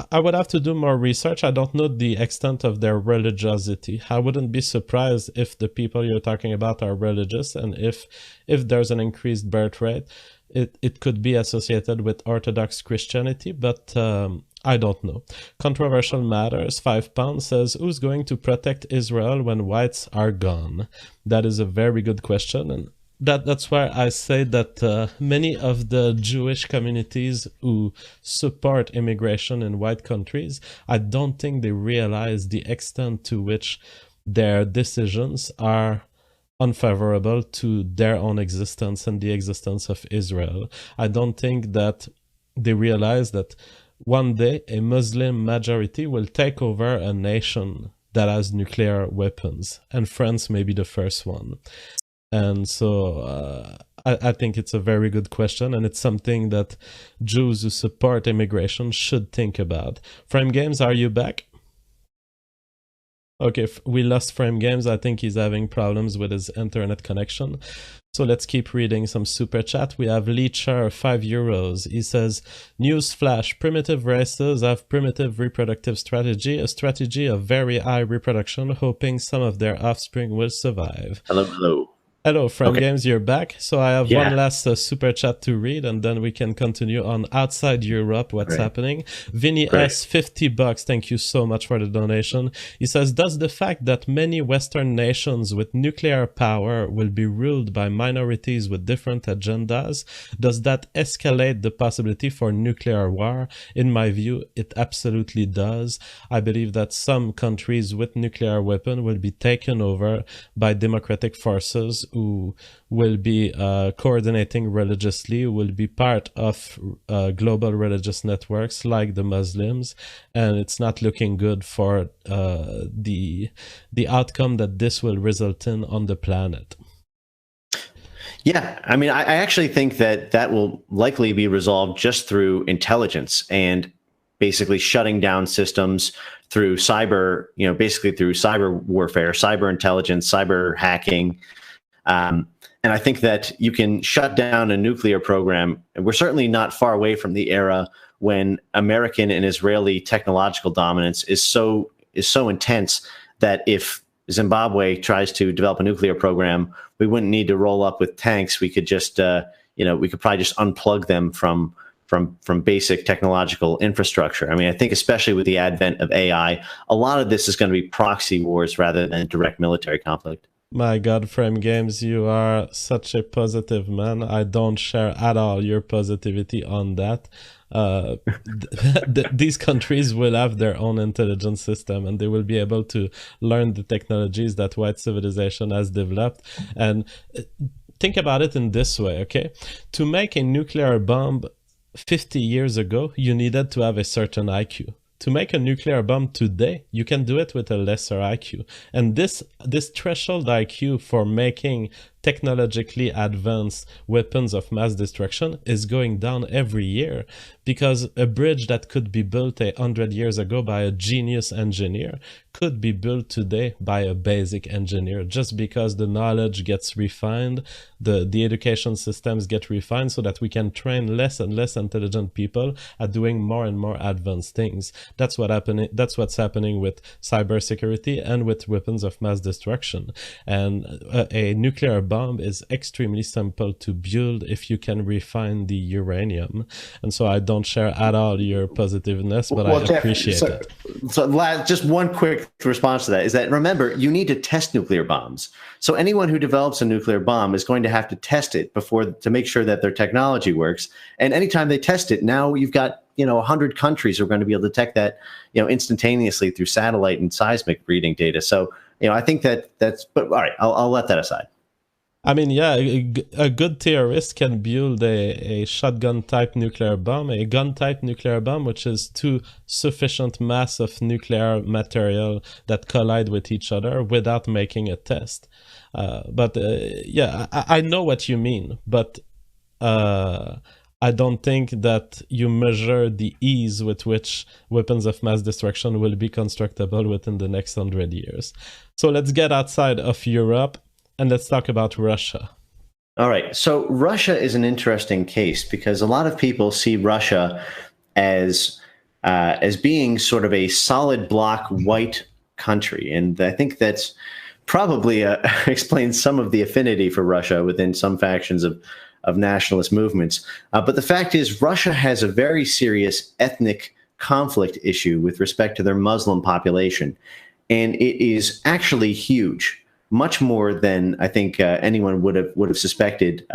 I would have to do more research. I don't know the extent of their religiosity. I wouldn't be surprised if the people you're talking about are religious, and if there's an increased birth rate, it could be associated with Orthodox Christianity, but I don't know. Controversial Matters, £5 says, who's going to protect Israel when whites are gone? That is a very good question, and that's why I say that many of the Jewish communities who support immigration in white countries, I don't think they realize the extent to which their decisions are unfavorable to their own existence and the existence of Israel. I don't think that they realize that one day a Muslim majority will take over a nation that has nuclear weapons, and France may be the first one. And so I think it's a very good question, and it's something that Jews who support immigration should think about. Frame Games, are you back? Okay, we lost Frame Games. I think he's having problems with his internet connection. So let's keep reading some super chat. We have Leecher, €5. He says, newsflash, primitive races have primitive reproductive strategy, a strategy of very high reproduction, hoping some of their offspring will survive. Hello. Hello, Frame Games, you're back. So I have one last super chat to read, and then we can continue on outside Europe, what's happening. Vinny S, $50. Thank you so much for the donation. He says, does the fact that many Western nations with nuclear power will be ruled by minorities with different agendas, does that escalate the possibility for nuclear war? In my view, it absolutely does. I believe that some countries with nuclear weapon will be taken over by democratic forces who will be coordinating religiously, will be part of global religious networks like the Muslims, and it's not looking good for the outcome that this will result in on the planet. Yeah, I mean, I actually think that will likely be resolved just through intelligence and basically shutting down systems through cyber, basically through cyber warfare, cyber intelligence, cyber hacking. And I think that you can shut down a nuclear program. And we're certainly not far away from the era when American and Israeli technological dominance is so intense that if Zimbabwe tries to develop a nuclear program, we wouldn't need to roll up with tanks. We could just, we could probably just unplug them from basic technological infrastructure. I mean, I think especially with the advent of AI, a lot of this is going to be proxy wars rather than direct military conflict. My God, Frame Games, you are such a positive man. I don't share at all your positivity on that. These countries will have their own intelligence system, and they will be able to learn the technologies that white civilization has developed. And think about it in this way, okay? To make a nuclear bomb 50 years ago, you needed to have a certain IQ. To make a nuclear bomb today, you can do it with a lesser IQ. And this threshold IQ for making technologically advanced weapons of mass destruction is going down every year, because a bridge that could be built 100 years ago by a genius engineer could be built today by a basic engineer, just because the knowledge gets refined, the education systems get refined, so that we can train less and less intelligent people at doing more and more advanced things. That's what's happening with cybersecurity and with weapons of mass destruction. And a nuclear bomb is extremely simple to build if you can refine the uranium. And so I don't share at all your positiveness, but I appreciate it. So just one quick response to that is that, remember, you need to test nuclear bombs. So anyone who develops a nuclear bomb is going to have to test it to make sure that their technology works. And anytime they test it, now you've got 100 countries are going to be able to detect that instantaneously through satellite and seismic reading data. So I think that's. But all right, I'll let that aside. I mean, yeah, a good terrorist can build a shotgun-type nuclear bomb, a gun-type nuclear bomb, which is two sufficient mass of nuclear material that collide with each other without making a test. Yeah, I know what you mean, but I don't think that you measure the ease with which weapons of mass destruction will be constructible within the next 100 years. So let's get outside of Europe. And let's talk about Russia. All right. So Russia is an interesting case because a lot of people see Russia as being sort of a solid block white country. And I think that's probably explains some of the affinity for Russia within some factions of nationalist movements. But the fact is, Russia has a very serious ethnic conflict issue with respect to their Muslim population. And it is actually huge. much more than I think anyone would have suspected,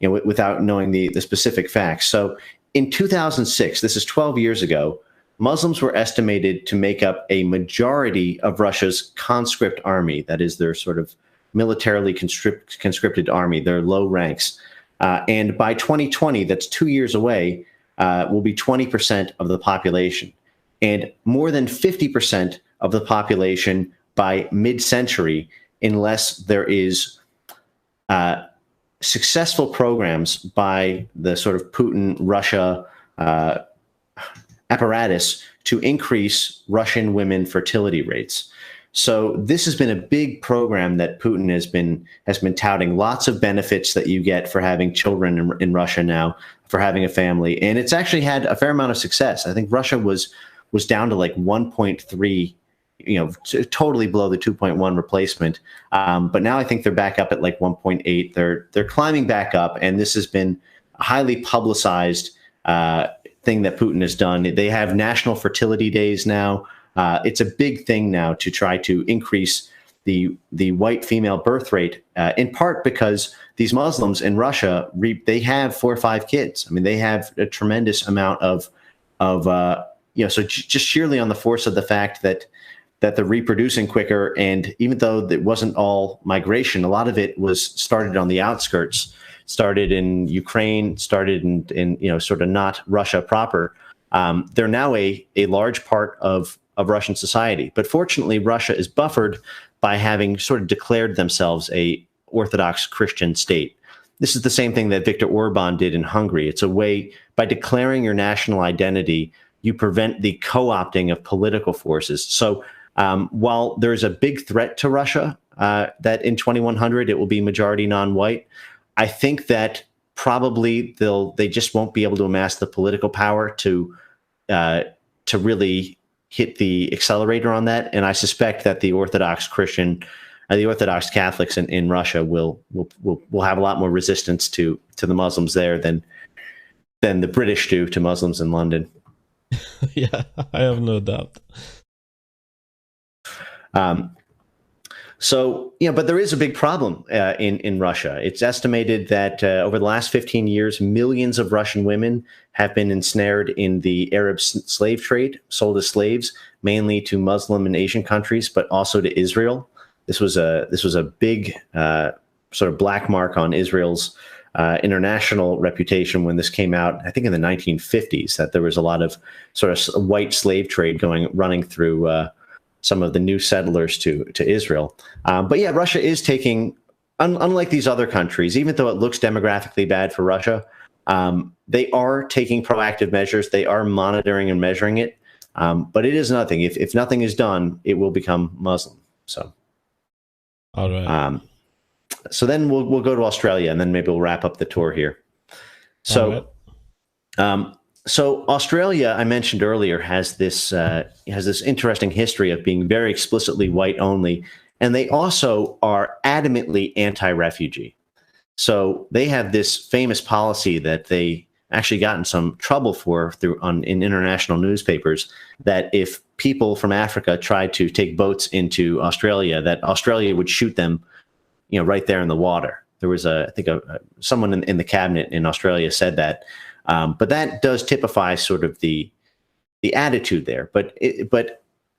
without knowing the specific facts. So in 2006, this is 12 years ago, Muslims were estimated to make up a majority of Russia's conscript army. That is their sort of militarily conscripted army, their low ranks. And by 2020, that's 2 years away, will be 20% of the population. And more than 50% of the population by mid-century, unless there is successful programs by the sort of Putin-Russia apparatus to increase Russian women fertility rates. So this has been a big program that Putin has been touting. Lots of benefits that you get for having children in Russia now, for having a family, and it's actually had a fair amount of success. I think Russia was down to like 1.3, totally below the 2.1 replacement. But now I think they're back up at like 1.8. They're climbing back up, and this has been a highly publicized thing that Putin has done. They have national fertility days now. It's a big thing now to try to increase the white female birth rate, in part because these Muslims in Russia, they have 4 or 5 kids. I mean, they have a tremendous amount of so just sheerly on the force of the fact that they're reproducing quicker. And even though it wasn't all migration, a lot of it was started on the outskirts, started in Ukraine, started in sort of not Russia proper. They're now a large part of Russian society. But fortunately, Russia is buffered by having sort of declared themselves a Orthodox Christian state. This is the same thing that Viktor Orban did in Hungary. It's a way, by declaring your national identity, you prevent the co-opting of political forces. So while there's a big threat to Russia, that in 2100 it will be majority non-white, I think that probably they just won't be able to amass the political power to really hit the accelerator on that. And I suspect that the Orthodox Catholics in Russia will have a lot more resistance to the Muslims there than the British do to Muslims in London. Yeah, I have no doubt. But there is a big problem in Russia. It's estimated that over the last 15 years, millions of Russian women have been ensnared in the Arab slave trade, sold as slaves, mainly to Muslim and Asian countries, but also to Israel. This was a big sort of black mark on Israel's international reputation when this came out, I think in the 1950s, that there was a lot of sort of white slave trade running through some of the new settlers to Israel. But yeah, Russia is taking, unlike these other countries, even though it looks demographically bad for Russia, they are taking proactive measures. They are monitoring and measuring it. But it is nothing. If nothing is done, it will become Muslim. So, all right. So then we'll go to Australia, and then maybe we'll wrap up the tour here. So, So Australia, I mentioned earlier, has this interesting history of being very explicitly white only, and they also are adamantly anti-refugee. So they have this famous policy that they actually got in some trouble for in international newspapers, that if people from Africa tried to take boats into Australia, that Australia would shoot them, right there in the water. There was someone in the cabinet in Australia said that. But that does typify sort of the attitude there. But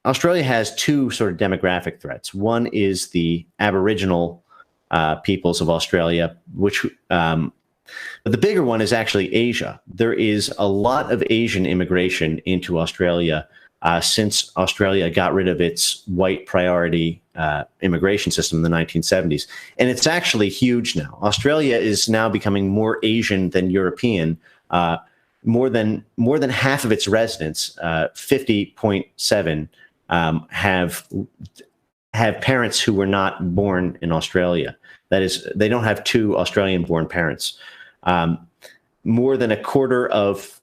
Australia has 2 sort of demographic threats. One is the Aboriginal peoples of Australia, but the bigger one is actually Asia. There is a lot of Asian immigration into Australia since Australia got rid of its white priority immigration system in the 1970s. And it's actually huge now. Australia is now becoming more Asian than European. More than half of its residents, 50.7, have parents who were not born in Australia. That is, they don't have 2 Australian-born parents. More than a quarter of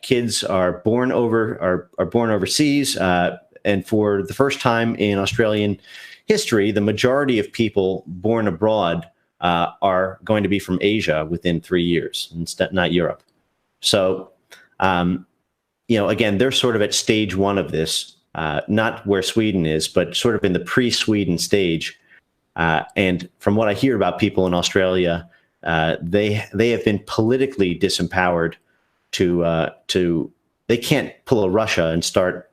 kids are born overseas, and for the first time in Australian history, the majority of people born abroad are going to be from Asia within 3 years, instead not Europe. So, again, they're sort of at stage 1 of this, not where Sweden is, but sort of in the pre-Sweden stage. And from what I hear about people in Australia, they have been politically disempowered to they can't pull a Russia and start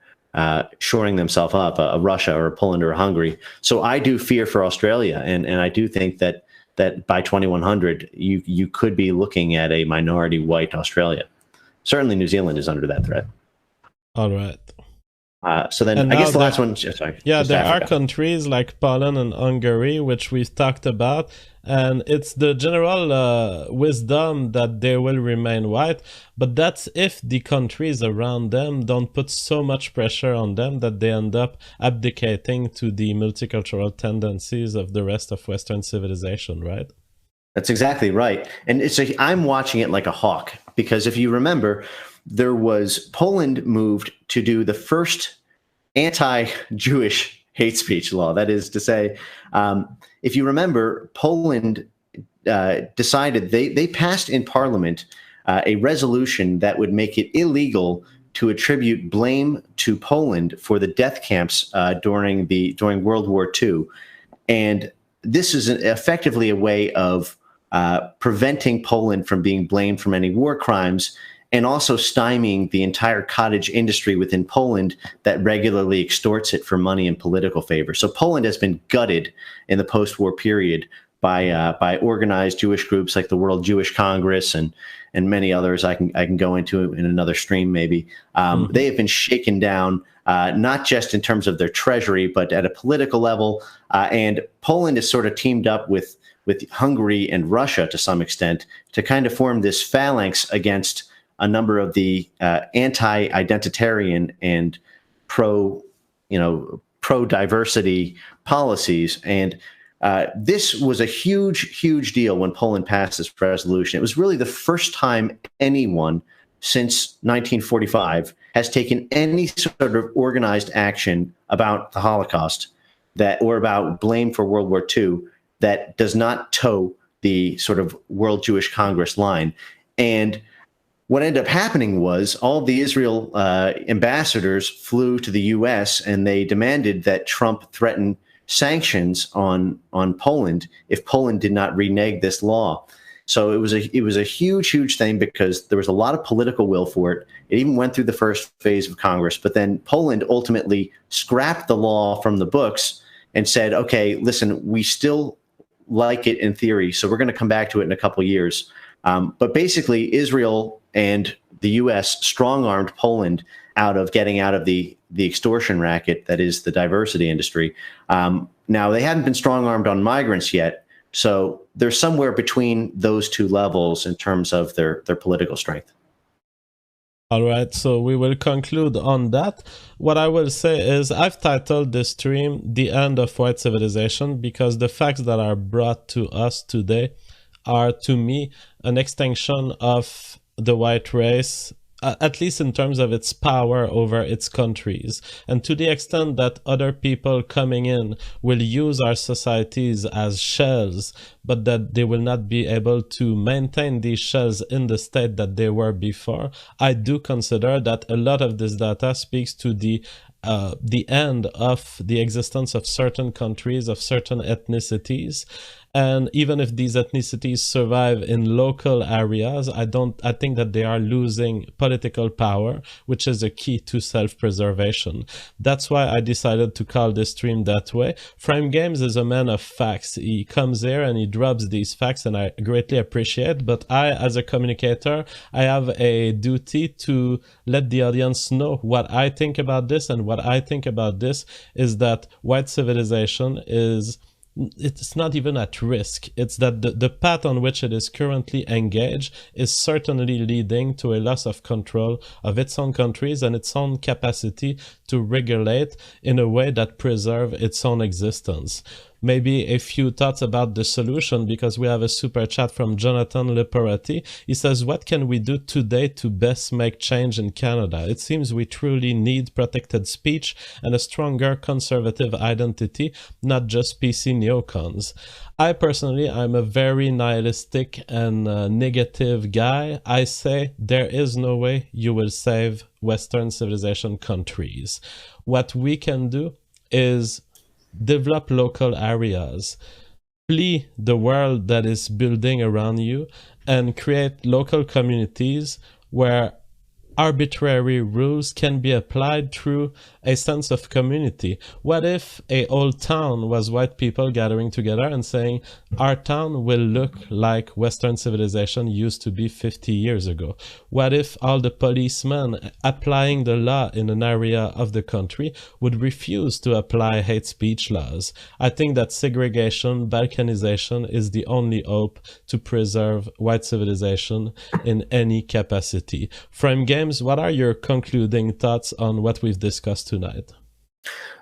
shoring themselves up, a Russia or a Poland or a Hungary. So I do fear for Australia, and I do think that by 2100 you could be looking at a minority white Australia. Certainly, New Zealand is under that threat. All right. So then And I now guess the last there- one. Sorry. Yeah, just there are Africa. countries like Poland and Hungary, which we've talked about, and it's the general wisdom that they will remain white, but that's if the countries around them don't put so much pressure on them that they end up abdicating to the multicultural tendencies of the rest of Western civilization, right? That's exactly right. And I'm watching it like a hawk, because if you remember, Poland moved to do the first anti-Jewish hate speech law. That is to say, if you remember, Poland decided they passed in parliament a resolution that would make it illegal to attribute blame to Poland for the death camps during World War II. And this is effectively a way of preventing Poland from being blamed for any war crimes, and also stymieing the entire cottage industry within Poland that regularly extorts it for money and political favor. So Poland has been gutted in the post-war period by organized Jewish groups like the World Jewish Congress and many others. I can go into in another stream maybe. They have been shaken down, not just in terms of their treasury, but at a political level. And Poland has sort of teamed up with Hungary and Russia to some extent to kind of form this phalanx against a number of the anti-identitarian and pro-diversity policies. And this was a huge deal when Poland passed this resolution. It was really the first time anyone since 1945 has taken any sort of organized action about the Holocaust or about blame for World War II that does not toe the sort of World Jewish Congress line. And what ended up happening was all the Israel ambassadors flew to the U.S. and they demanded that Trump threaten sanctions on Poland if Poland did not renege this law. So it was a huge thing because there was a lot of political will for it. It even went through the first phase of Congress, but then Poland ultimately scrapped the law from the books and said, okay, listen, we still like it in theory, so we're going to come back to it in a couple of years. But basically, Israel and the U.S. strong-armed Poland getting out of the extortion racket that is the diversity industry. Now, they hadn't been strong-armed on migrants yet, so they're somewhere between those two levels in terms of their political strength. All right, so we will conclude on that. What I will say is I've titled this stream The End of White Civilization because the facts that are brought to us today are, to me, an extension of the white race, at least in terms of its power over its countries. And to the extent that other people coming in will use our societies as shells, but that they will not be able to maintain these shells in the state that they were before, I do consider that a lot of this data speaks to the end of the existence of certain countries, of certain ethnicities. And even if these ethnicities survive in local areas, I think that they are losing political power, which is a key to self-preservation. That's why I decided to call this stream that way. Frame Games is a man of facts. He comes here and he drops these facts, and I greatly appreciate. But I, as a communicator, I have a duty to let the audience know what I think about this. And what I think about this is that white civilization it's not even at risk. It's that the path on which it is currently engaged is certainly leading to a loss of control of its own countries and its own capacity to regulate in a way that preserve its own existence. Maybe a few thoughts about the solution, because we have a super chat from Jonathan Leporati. He says, what can we do today to best make change in Canada? It seems we truly need protected speech and a stronger conservative identity, not just PC neocons. I personally, I'm a very nihilistic and negative guy. I say there is no way you will save Western civilization countries. What we can do is develop local areas, flee the world that is building around you, and create local communities where arbitrary rules can be applied through a sense of community. What if a old town was white people gathering together and saying, our town will look like Western civilization used to be 50 years ago? What if all the policemen applying the law in an area of the country would refuse to apply hate speech laws? I think that segregation, balkanization is the only hope to preserve white civilization in any capacity. Frame Games, what are your concluding thoughts on what we've discussed tonight?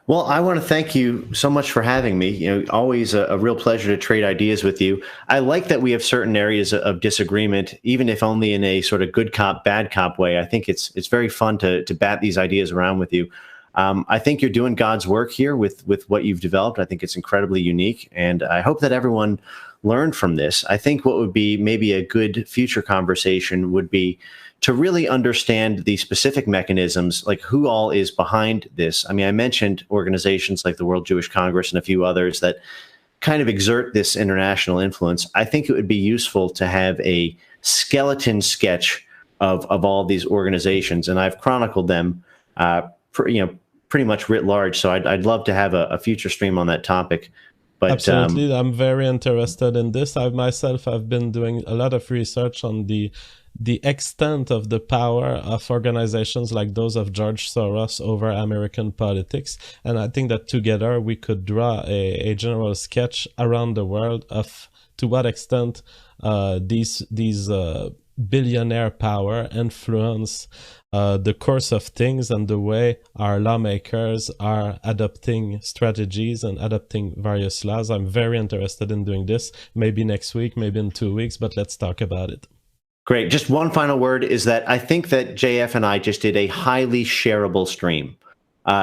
Well, I want to thank you so much for having me. Always a real pleasure to trade ideas with you. I like that we have certain areas of disagreement, even if only in a sort of good cop, bad cop way. I think it's very fun to bat these ideas around with you. I think you're doing God's work here with what you've developed. I think it's incredibly unique, and I hope that everyone learned from this. I think what would be maybe a good future conversation would be to really understand the specific mechanisms, like who all is behind this. I mean, I mentioned organizations like the World Jewish Congress and a few others that kind of exert this international influence. I think it would be useful to have a skeleton sketch of all these organizations, and I've chronicled them, pretty much writ large. So I'd love to have a future stream on that topic. But, absolutely, I'm very interested in this. I've been doing a lot of research on the extent of the power of organizations like those of George Soros over American politics. And I think that together we could draw a general sketch around the world of to what extent these billionaire power influence the course of things and the way our lawmakers are adopting strategies and adopting various laws. I'm very interested in doing this, maybe next week, maybe in 2 weeks, but let's talk about it. Great. Just one final word is that I think that JF and I just did a highly shareable stream.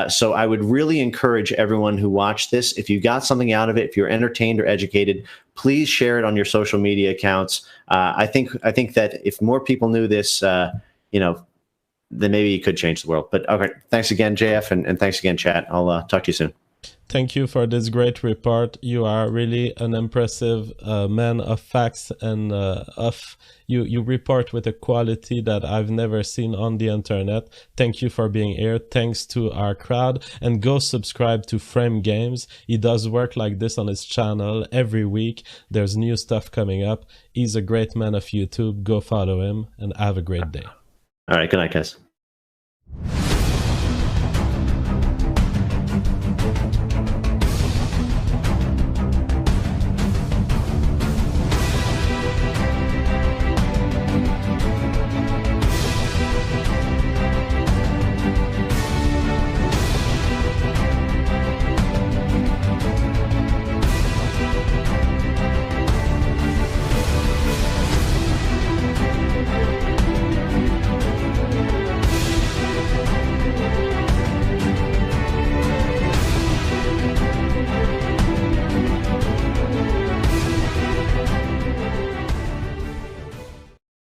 So I would really encourage everyone who watched this, if you got something out of it, if you're entertained or educated, please share it on your social media accounts. I think that if more people knew this, then maybe it could change the world. But okay, thanks again, JF, and thanks again, chat. I'll talk to you soon. Thank you for this great report. You are really an impressive man of facts, and you report with a quality that I've never seen on the internet. Thank you for being here. Thanks to our crowd, and go subscribe to Frame Games. He does work like this on his channel every week. There's new stuff coming up. He's a great man of YouTube. Go follow him and have a great day. All right. Good night, guys.